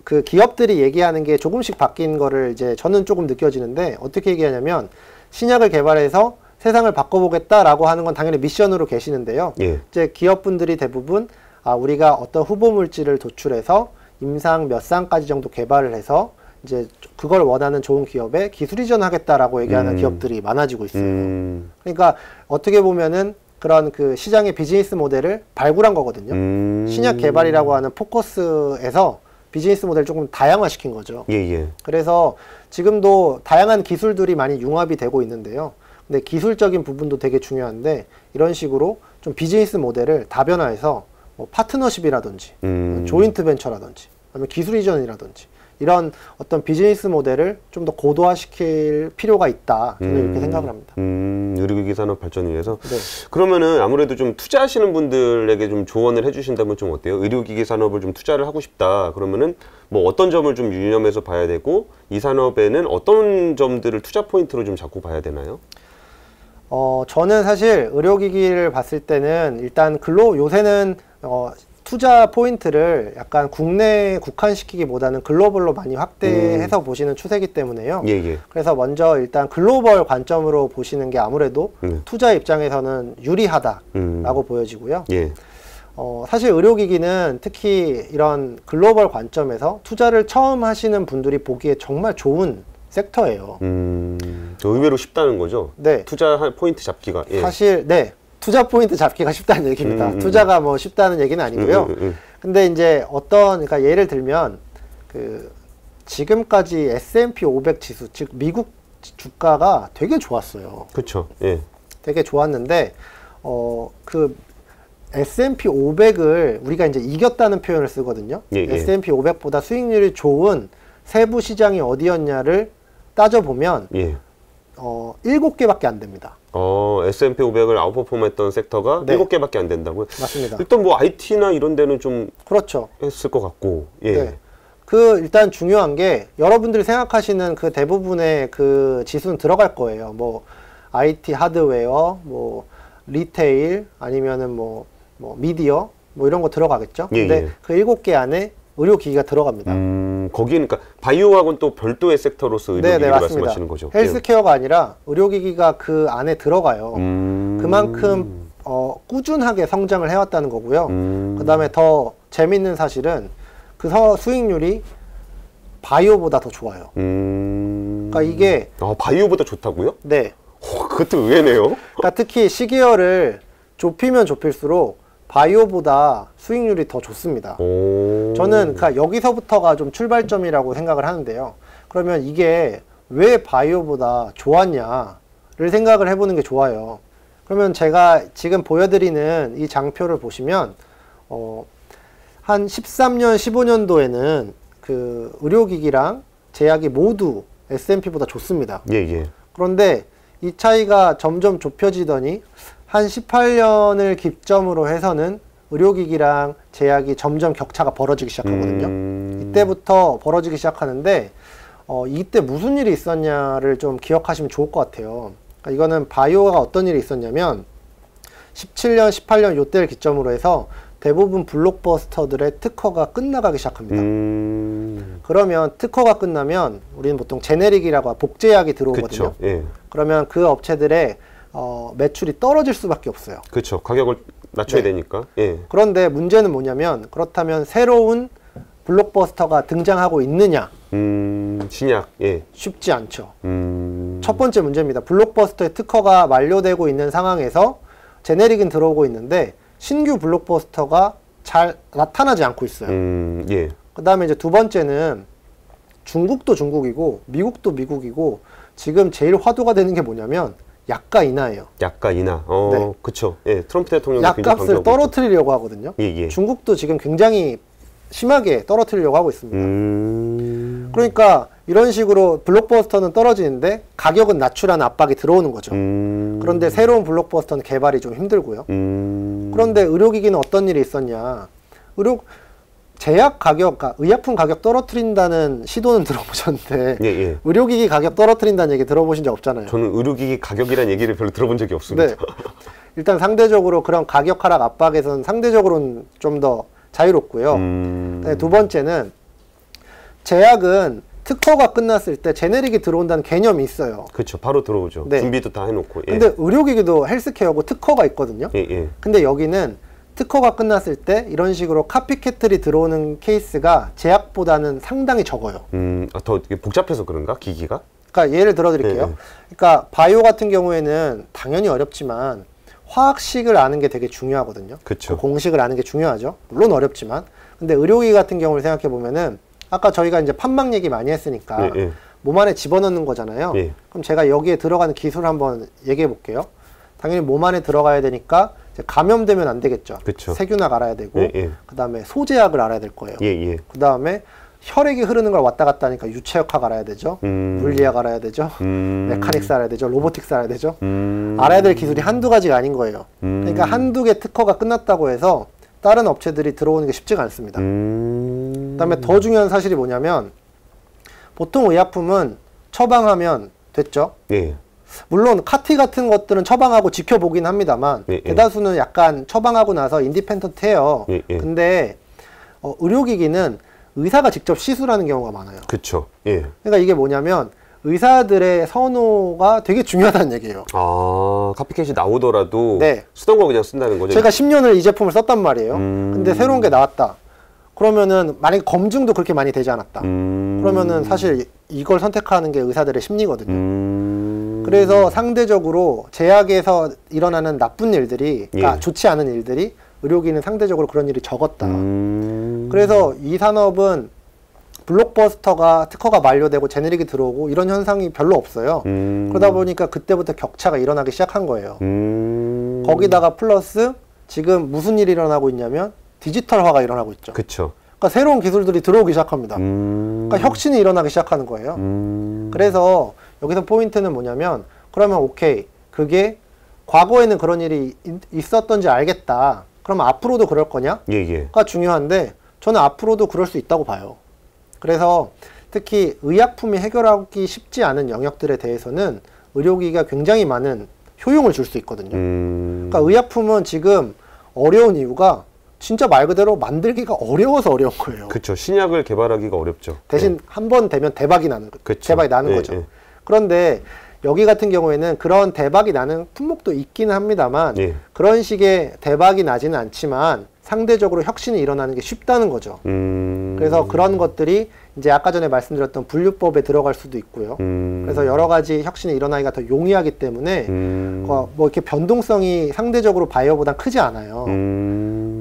그 기업들이 얘기하는 게 조금씩 바뀐 거를 이제 저는 조금 느껴지는데 어떻게 얘기하냐면 신약을 개발해서 세상을 바꿔보겠다라고 하는 건 당연히 미션으로 계시는데요. 예. 이제 기업분들이 대부분 우리가 어떤 후보 물질을 도출해서 임상 몇 상까지 정도 개발을 해서 이제 그걸 원하는 좋은 기업에 기술 이전하겠다라고 얘기하는 기업들이 많아지고 있어요. 그러니까 어떻게 보면은 그런 그 시장의 비즈니스 모델을 발굴한 거거든요. 신약 개발이라고 하는 포커스에서 비즈니스 모델을 조금 다양화시킨 거죠. 예. 그래서 지금도 다양한 기술들이 많이 융합이 되고 있는데요. 근데 기술적인 부분도 되게 중요한데 이런 식으로 좀 비즈니스 모델을 다변화해서 뭐 파트너십이라든지 조인트 벤처라든지 아니면 기술 이전이라든지 이런 어떤 비즈니스 모델을 좀 더 고도화시킬 필요가 있다. 저는 이렇게 생각을 합니다. 의료기기 산업 발전을 위해서. 네. 그러면은 아무래도 좀 투자하시는 분들에게 좀 조언을 해주신다면 좀 어때요? 의료기기 산업을 좀 투자를 하고 싶다. 그러면은 뭐 어떤 점을 좀 유념해서 봐야 되고 이 산업에는 어떤 점들을 투자 포인트로 좀 잡고 봐야 되나요? 저는 사실 의료기기를 봤을 때는 일단 요새는 투자 포인트를 약간 국내에 국한시키기보다는 글로벌로 많이 확대해서 보시는 추세이기 때문에요. 예. 그래서 먼저 일단 글로벌 관점으로 보시는 게 아무래도 투자 입장에서는 유리하다라고 보여지고요. 예. 사실 의료기기는 특히 이런 글로벌 관점에서 투자를 처음 하시는 분들이 보기에 정말 좋은 섹터예요. 의외로 쉽다는 거죠? 네. 투자 포인트 잡기가. 예. 사실 네. 투자 포인트 잡기가 쉽다는 얘기입니다. 투자가 뭐 쉽다는 얘기는 아니고요. 근데 이제 그러니까 예를 들면 지금까지 S&P 500 지수, 즉 미국 주가가 되게 좋았어요. 그렇죠. 예. 되게 좋았는데 그 S&P 500을 우리가 이제 이겼다는 표현을 쓰거든요. 예. S&P 500보다 수익률이 좋은 세부 시장이 어디였냐를 따져보면 예. 7개밖에 안 됩니다. S&P 500을 아웃퍼폼했던 섹터가 네. 7개밖에 안 된다고요? 맞습니다. 일단 뭐 IT나 이런 데는 좀 그렇죠. 했을 것 같고, 예. 네. 그 일단 중요한 게 여러분들이 생각하시는 그 대부분의 그 지수는 들어갈 거예요. 뭐 IT 하드웨어, 뭐 리테일 아니면은 뭐 미디어 뭐 이런 거 들어가겠죠. 예, 근데 예. 그 7개 안에 의료기기가 들어갑니다. 거기는 그러니까 바이오하고는 또 별도의 섹터로서 의료기기를 말씀하시는 거죠. 헬스케어가 아니라 의료기기가 그 안에 들어가요. 그만큼 꾸준하게 성장을 해왔다는 거고요. 그 다음에 더 재밌는 사실은 그 수익률이 바이오보다 더 좋아요. 그러니까 이게 바이오보다 좋다고요? 네. 그것도 의외네요. 그러니까 특히 시계열을 좁히면 좁힐수록 바이오보다 수익률이 더 좋습니다. 저는 그러니까 여기서부터가 좀 출발점이라고 생각을 하는데요. 그러면 이게 왜 바이오보다 좋았냐를 생각을 해보는 게 좋아요. 그러면 제가 지금 보여드리는 이 장표를 보시면 한 13년, 15년도에는 그 의료기기랑 제약이 모두 S&P보다 좋습니다. 예, 예. 그런데 이 차이가 점점 좁혀지더니 한 18년을 기점으로 해서는 의료기기랑 제약이 점점 격차가 벌어지기 시작하거든요. 이때부터 벌어지기 시작하는데 이때 무슨 일이 있었냐를 좀 기억하시면 좋을 것 같아요. 그러니까 이거는 바이오가 어떤 일이 있었냐면 17년, 18년 요때를 기점으로 해서 대부분 블록버스터들의 특허가 끝나가기 시작합니다. 그러면 특허가 끝나면 우리는 보통 제네릭이라고 복제약이 들어오거든요. 그쵸, 예. 그러면 그 업체들의 매출이 떨어질 수밖에 없어요. 그렇죠. 가격을 낮춰야 네. 되니까. 예. 그런데 문제는 뭐냐면 그렇다면 새로운 블록버스터가 등장하고 있느냐? 신약. 예. 쉽지 않죠. 첫 번째 문제입니다. 블록버스터의 특허가 만료되고 있는 상황에서 제네릭은 들어오고 있는데 신규 블록버스터가 잘 나타나지 않고 있어요. 예. 그 다음에 이제 두 번째는 중국도 중국이고 미국도 미국이고 지금 제일 화두가 되는 게 뭐냐면 약가 인하예요. 약가 인하. 네. 그쵸. 예. 트럼프 대통령이 약값을 떨어뜨리려고 하거든요. 예, 예. 중국도 지금 굉장히 심하게 떨어뜨리려고 하고 있습니다. 그러니까 이런 식으로 블록버스터는 떨어지는데 가격은 낮추라는 압박이 들어오는 거죠. 그런데 새로운 블록버스터는 개발이 좀 힘들고요. 그런데 의료기기는 어떤 일이 있었냐. 제약 가격, 그러니까 의약품 가격 떨어뜨린다는 시도는 들어보셨는데 예, 예. 의료기기 가격 떨어뜨린다는 얘기 들어보신 적 없잖아요. 저는 의료기기 가격이라는 얘기를 별로 들어본 적이 없습니다. 네. 일단 상대적으로 그런 가격 하락 압박에서는 상대적으로는 좀 더 자유롭고요. 네, 두 번째는 제약은 특허가 끝났을 때 제네릭이 들어온다는 개념이 있어요. 그렇죠. 바로 들어오죠. 네. 준비도 다 해놓고. 예. 근데 의료기기도 헬스케어고 특허가 있거든요. 예, 예. 근데 여기는 특허가 끝났을 때 이런 식으로 카피캣들이 들어오는 케이스가 제약보다는 상당히 적어요. 더 복잡해서 그런가? 기기가? 그러니까 예를 들어 드릴게요. 네. 그러니까 바이오 같은 경우에는 당연히 어렵지만 화학식을 아는 게 되게 중요하거든요. 그쵸. 그 공식을 아는 게 중요하죠. 물론 어렵지만. 근데 의료기기 같은 경우를 생각해 보면은 아까 저희가 이제 판막 얘기 많이 했으니까 예, 예. 몸 안에 집어넣는 거잖아요. 예. 그럼 제가 여기에 들어가는 기술을 한번 얘기해 볼게요. 당연히 몸 안에 들어가야 되니까 이제 감염되면 안 되겠죠. 그쵸. 세균학 알아야 되고 예, 예. 그다음에 소제약을 알아야 될 거예요. 예, 예. 그다음에 혈액이 흐르는 걸 왔다 갔다 하니까 유체역학 알아야 되죠. 물리학 알아야 되죠. 메카닉스 알아야 되죠. 로보틱스 알아야 되죠. 알아야 될 기술이 한두 가지가 아닌 거예요. 그러니까 한두 개 특허가 끝났다고 해서 다른 업체들이 들어오는 게 쉽지가 않습니다. 그다음에 더 중요한 사실이 뭐냐면 보통 의약품은 처방하면 됐죠. 예. 물론 카티 같은 것들은 처방하고 지켜보긴 합니다만 예, 예. 대다수는 약간 처방하고 나서 인디펜던트해요. 예, 예. 근데 의료기기는 의사가 직접 시술하는 경우가 많아요. 그쵸. 예. 그러니까 이게 뭐냐면 의사들의 선호가 되게 중요하다는 얘기예요. 아, 카피캣이 나오더라도 네. 쓰던 거 그냥 쓴다는 거죠? 제가 10년을 이 제품을 썼단 말이에요. 근데 새로운 게 나왔다. 그러면은 만약에 검증도 그렇게 많이 되지 않았다. 그러면은 사실 이걸 선택하는 게 의사들의 심리거든요. 그래서 상대적으로 제약에서 일어나는 나쁜 일들이, 그러니까 예. 좋지 않은 일들이 의료기는 상대적으로 그런 일이 적었다. 그래서 이 산업은 블록버스터가 특허가 만료되고 제네릭이 들어오고 이런 현상이 별로 없어요. 그러다 보니까 그때부터 격차가 일어나기 시작한 거예요. 거기다가 플러스 지금 무슨 일이 일어나고 있냐면 디지털화가 일어나고 있죠. 그쵸. 그러니까 새로운 기술들이 들어오기 시작합니다. 그러니까 혁신이 일어나기 시작하는 거예요. 그래서 여기서 포인트는 뭐냐면 그러면 오케이 그게 과거에는 그런 일이 있었던지 알겠다. 그럼 앞으로도 그럴 거냐? 예, 예. 가 중요한데 저는 앞으로도 그럴 수 있다고 봐요. 그래서 특히 의약품이 해결하기 쉽지 않은 영역들에 대해서는 의료기기가 굉장히 많은 효용을 줄 수 있거든요. 그러니까 의약품은 지금 어려운 이유가 진짜 말 그대로 만들기가 어려워서 어려운 거예요. 그렇죠. 신약을 개발하기가 어렵죠. 대신 한 번 되면 대박이 나는 예, 거죠. 예. 그런데 여기 같은 경우에는 그런 대박이 나는 품목도 있기는 합니다만 예. 그런 식의 대박이 나지는 않지만 상대적으로 혁신이 일어나는 게 쉽다는 거죠. 그래서 그런 것들이 이제 아까 전에 말씀드렸던 분류법에 들어갈 수도 있고요. 그래서 여러 가지 혁신이 일어나기가 더 용이하기 때문에 뭐 이렇게 변동성이 상대적으로 바이오보다 크지 않아요.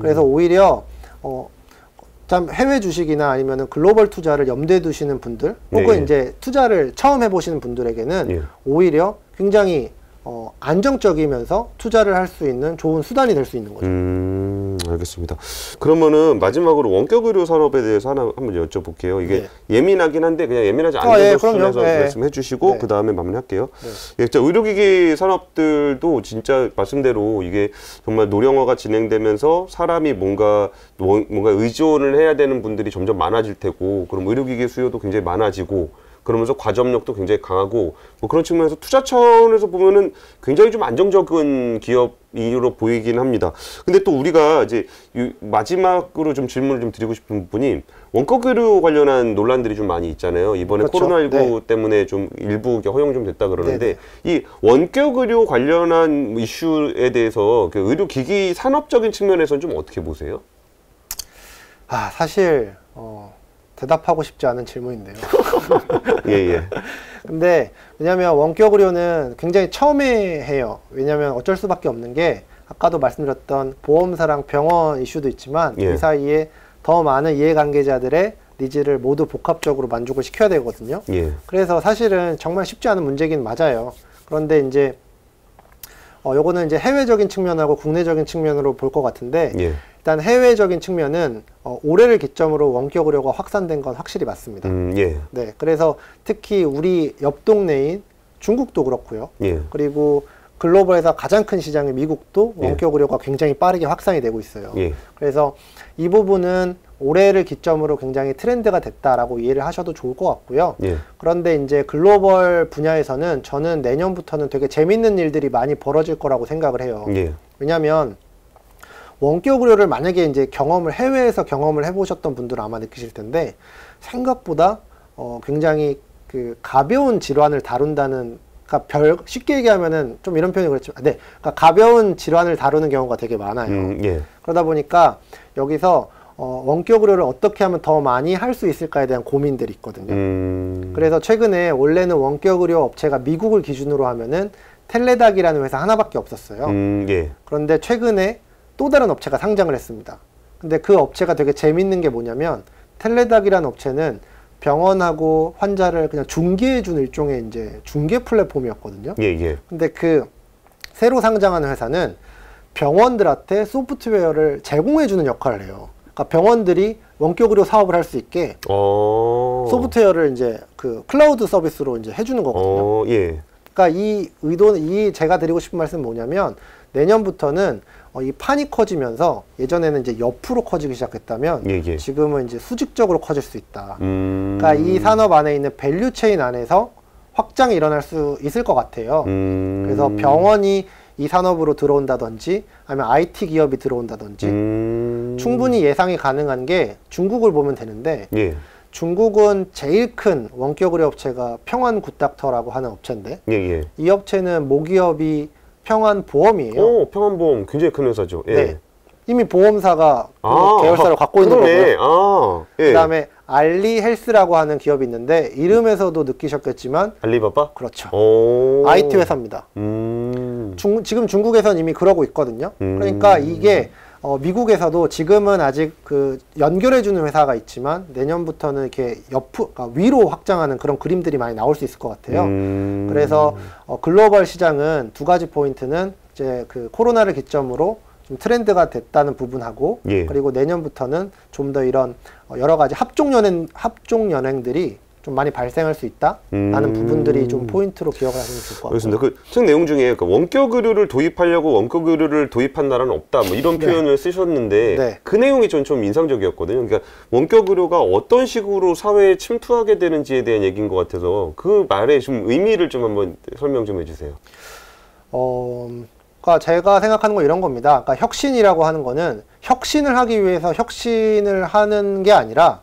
그래서 오히려 참 해외 주식이나 아니면은 글로벌 투자를 염두에 두시는 분들 혹은 네. 이제 투자를 처음 해보시는 분들에게는 예. 오히려 굉장히 안정적이면서 투자를 할 수 있는 좋은 수단이 될 수 있는 거죠. 알겠습니다. 그러면은 마지막으로 원격 의료 산업에 대해서 하나 한번 여쭤볼게요. 이게 네. 예민하긴 한데 그냥 예민하지 않은 예, 수준에서 그럼요. 예. 말씀해 주시고 네. 그 다음에 마무리할게요. 네. 예, 진짜 의료기기 산업들도 진짜 말씀대로 이게 정말 노령화가 진행되면서 사람이 뭔가 의존을 해야 되는 분들이 점점 많아질 테고, 그럼 의료기기 수요도 굉장히 많아지고. 그러면서 과점력도 굉장히 강하고 뭐 그런 측면에서 투자 차원에서 보면은 굉장히 좀 안정적인 기업으로 보이긴 합니다. 근데 또 우리가 이제 마지막으로 좀 질문을 좀 드리고 싶은 부분이 원격 의료 관련한 논란들이 좀 많이 있잖아요. 이번에 그렇죠. 코로나19 네. 때문에 좀 일부 허용 좀 됐다 그러는데 네네. 이 원격 의료 관련한 이슈에 대해서 그 의료기기 산업적인 측면에서는 좀 어떻게 보세요? 사실 대답하고 싶지 않은 질문인데요. 예, 예. 근데 왜냐하면 원격 의료는 굉장히 처음에 해요. 왜냐하면 어쩔 수밖에 없는 게 아까도 말씀드렸던 보험사랑 병원 이슈도 있지만 예. 이 사이에 더 많은 이해관계자들의 니즈를 모두 복합적으로 만족을 시켜야 되거든요. 예. 그래서 사실은 정말 쉽지 않은 문제긴 맞아요. 그런데 이제 요거는 이제 해외적인 측면하고 국내적인 측면으로 볼 것 같은데 예. 일단 해외적인 측면은 올해를 기점으로 원격 의료가 확산된 건 확실히 맞습니다. 예. 네, 그래서 특히 우리 옆 동네인 중국도 그렇고요. 예. 그리고 글로벌에서 가장 큰 시장인 미국도 예. 원격 의료가 굉장히 빠르게 확산이 되고 있어요. 예. 그래서 이 부분은 올해를 기점으로 굉장히 트렌드가 됐다라고 이해를 하셔도 좋을 것 같고요. 예. 그런데 이제 글로벌 분야에서는 저는 내년부터는 되게 재밌는 일들이 많이 벌어질 거라고 생각을 해요. 예. 왜냐하면 원격 의료를 만약에 이제 해외에서 경험을 해보셨던 분들은 아마 느끼실 텐데 생각보다 굉장히 그 가벼운 질환을 다룬다는, 그러니까 쉽게 얘기하면은 좀 이런 표현이 그렇지만, 네, 그러니까 가벼운 질환을 다루는 경우가 되게 많아요. 예. 그러다 보니까 여기서 원격 의료를 어떻게 하면 더 많이 할 수 있을까에 대한 고민들이 있거든요. 그래서 최근에 원래는 원격 의료 업체가 미국을 기준으로 하면은 텔레닥이라는 회사 하나밖에 없었어요. 예. 그런데 최근에 또 다른 업체가 상장을 했습니다. 근데 그 업체가 되게 재밌는 게 뭐냐면 텔레닥이라는 업체는 병원하고 환자를 그냥 중개해주는 일종의 이제 중개 플랫폼이었거든요. 예, 예. 근데 그 새로 상장하는 회사는 병원들한테 소프트웨어를 제공해주는 역할을 해요. 그러니까 병원들이 원격 의료 사업을 할 수 있게 소프트웨어를 이제 그 클라우드 서비스로 이제 해주는 거거든요. 예. 그러니까 제가 드리고 싶은 말씀은 뭐냐면 내년부터는 이 판이 커지면서 예전에는 이제 옆으로 커지기 시작했다면 예, 예. 지금은 이제 수직적으로 커질 수 있다. 그러니까 이 산업 안에 있는 밸류 체인 안에서 확장이 일어날 수 있을 것 같아요. 그래서 병원이 이 산업으로 들어온다든지 아니면 IT 기업이 들어온다든지 충분히 예상이 가능한 게 중국을 보면 되는데 예. 중국은 제일 큰 원격 의료 업체가 평안굿닥터라고 하는 업체인데 예, 예. 이 업체는 모기업이 평안보험이에요. 오, 평안보험 굉장히 큰 회사죠. 예. 네. 이미 보험사가 그 계열사를 갖고 있는 그러네. 거고요. 예. 그다음에 알리헬스라고 하는 기업이 있는데 이름에서도 느끼셨겠지만 알리바바? 그렇죠. 오. IT 회사입니다. 지금 중국에선 이미 그러고 있거든요. 그러니까 이게 미국에서도 지금은 아직 그 연결해주는 회사가 있지만 내년부터는 이렇게 그러니까 위로 확장하는 그런 그림들이 많이 나올 수 있을 것 같아요. 그래서 글로벌 시장은 두 가지 포인트는 이제 그 코로나를 기점으로 좀 트렌드가 됐다는 부분하고 예. 그리고 내년부터는 좀 더 이런 여러 가지 합종 연행들이 좀 많이 발생할 수 있다라는 부분들이 좀 포인트로 기억을 하시면 좋을 것 같아요. 그렇습니다. 그 책 내용 중에 그 원격 의료를 도입하려고 원격 의료를 도입한 나라는 없다, 뭐 이런 표현을 쓰셨는데 네. 그 내용이 좀 인상적이었거든요. 그러니까 원격 의료가 어떤 식으로 사회에 침투하게 되는지에 대한 얘기인 것 같아서 그 말에 좀 의미를 좀 한번 설명 좀 해주세요. 그러니까 제가 생각하는 건 이런 겁니다. 그러니까 혁신이라고 하는 거는 혁신을 하기 위해서 혁신을 하는 게 아니라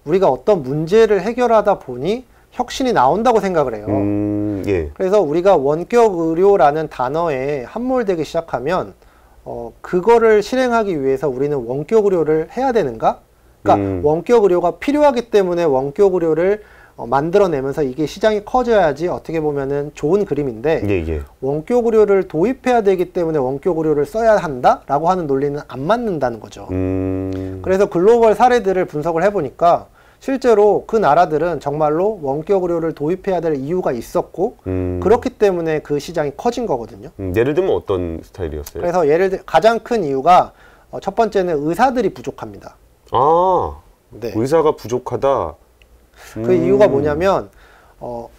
우리가 어떤 문제를 해결하다 보니 혁신이 나온다고 생각을 해요. 예. 그래서 우리가 원격 의료라는 단어에 함몰되기 시작하면 그거를 실행하기 위해서 우리는 원격 의료를 해야 되는가? 그러니까 원격 의료가 필요하기 때문에 원격 의료를 만들어내면서 이게 시장이 커져야지 어떻게 보면은 좋은 그림인데 예. 원격 의료를 도입해야 되기 때문에 원격 의료를 써야 한다라고 하는 논리는 안 맞는다는 거죠. 그래서 글로벌 사례들을 분석을 해보니까 실제로 그 나라들은 정말로 원격 의료를 도입해야 될 이유가 있었고 그렇기 때문에 그 시장이 커진 거거든요. 예를 들면 어떤 스타일이었어요? 그래서 예를 들어 가장 큰 이유가 첫 번째는 의사들이 부족합니다. 아, 네. 의사가 부족하다. 그 이유가 뭐냐면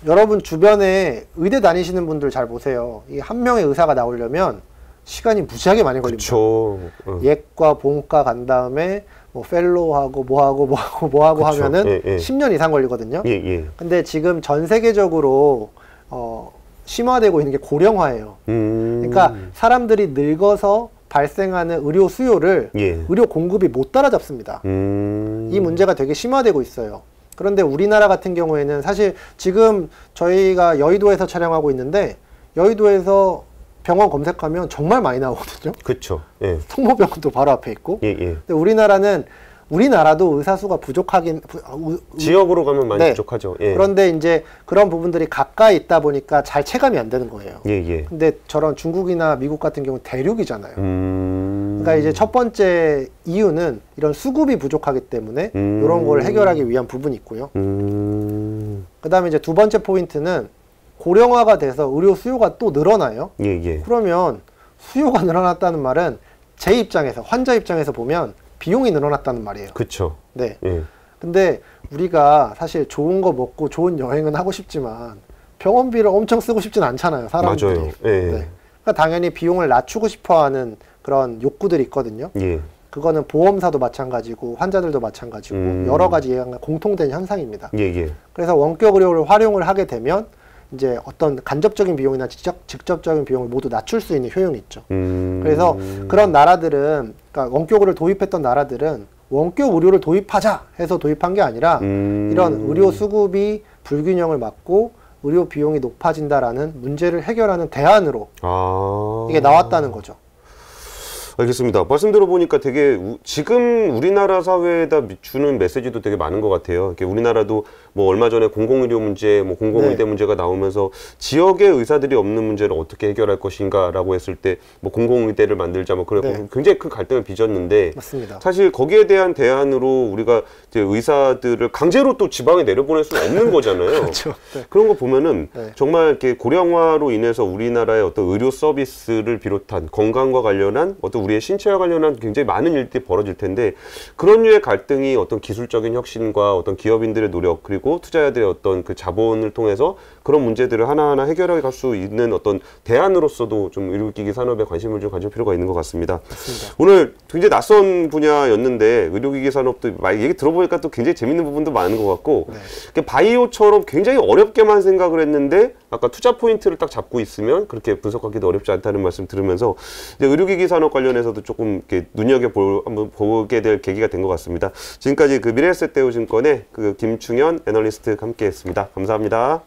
여러분 주변에 의대 다니시는 분들 잘 보세요. 이 한 명의 의사가 나오려면 시간이 무지하게 많이 걸립니다. 그쵸. 예과, 본과 간 다음에 뭐 펠로우하고 뭐하고 그쵸. 하면은 예. 10년 이상 걸리거든요. 예. 근데 지금 전 세계적으로 심화되고 있는 게 고령화예요. 그러니까 사람들이 늙어서 발생하는 의료 수요를 예. 의료 공급이 못 따라잡습니다. 이 문제가 되게 심화되고 있어요. 그런데 우리나라 같은 경우에는 사실 지금 저희가 여의도에서 촬영하고 있는데 여의도에서 병원 검색하면 정말 많이 나오거든요. 그쵸. 예. 성모병원도 바로 앞에 있고. 예. 근데 우리나라도 의사 수가 부족하긴 지역으로 가면 많이 네. 부족하죠. 예. 그런데 이제 그런 부분들이 가까이 있다 보니까 잘 체감이 안 되는 거예요. 예. 근데 저런 중국이나 미국 같은 경우는 대륙이잖아요. 그러니까 이제 첫 번째 이유는 이런 수급이 부족하기 때문에 이런 걸 해결하기 위한 부분이 있고요. 그다음에 이제 두 번째 포인트는 고령화가 돼서 의료 수요가 또 늘어나요. 예. 그러면 수요가 늘어났다는 말은 제 입장에서 환자 입장에서 보면 비용이 늘어났다는 말이에요. 그쵸. 네. 예. 근데 우리가 사실 좋은 거 먹고 좋은 여행은 하고 싶지만 병원비를 엄청 쓰고 싶진 않잖아요, 사람들이. 맞아요. 예. 네. 그러니까 당연히 비용을 낮추고 싶어하는 그런 욕구들이 있거든요. 예. 그거는 보험사도 마찬가지고 환자들도 마찬가지고 여러 가지 공통된 현상입니다. 예. 그래서 원격 의료를 활용을 하게 되면 이제 어떤 간접적인 비용이나 직접적인 비용을 모두 낮출 수 있는 효용이 있죠. 그래서 그런 나라들은, 그러니까 원격을 도입했던 나라들은 원격 의료를 도입하자 해서 도입한 게 아니라 이런 의료 수급이 불균형을 막고 의료 비용이 높아진다라는 문제를 해결하는 대안으로 이게 나왔다는 거죠. 알겠습니다. 말씀 들어보니까 되게 지금 우리나라 사회에다 주는 메시지도 되게 많은 것 같아요. 이렇게 우리나라도 뭐 얼마 전에 공공의료 문제, 뭐 공공의대 문제가 나오면서 지역의 의사들이 없는 문제를 어떻게 해결할 것인가라고 했을 때 뭐 공공의대를 만들자 뭐 그래 굉장히 큰 갈등을 빚었는데 맞습니다. 사실 거기에 대한 대안으로 우리가 이제 의사들을 강제로 또 지방에 내려보낼 수는 없는 거잖아요. 그렇죠. 네. 그런 거 보면은 정말 이렇게 고령화로 인해서 우리나라의 어떤 의료 서비스를 비롯한 건강과 관련한 어떤 우리의 신체와 관련한 굉장히 많은 일들이 벌어질 텐데 그런 류의 갈등이 어떤 기술적인 혁신과 어떤 기업인들의 노력 그리고 투자자들의 어떤 그 자본을 통해서 그런 문제들을 하나하나 해결해 갈 수 있는 어떤 대안으로서도 좀 의료기기 산업에 관심을 좀 가질 필요가 있는 것 같습니다. 맞습니다. 오늘 굉장히 낯선 분야였는데 의료기기 산업도 얘기 들어보니까 또 굉장히 재밌는 부분도 많은 것 같고 바이오처럼 굉장히 어렵게만 생각을 했는데 아까 투자 포인트를 딱 잡고 있으면 그렇게 분석하기도 어렵지 않다는 말씀 들으면서 이제 의료기기 산업 관련해서도 조금 이렇게 한번 보게 될 계기가 된 것 같습니다. 지금까지 그 미래에셋대우증권의 그 김충현 애널리스트 함께했습니다. 감사합니다.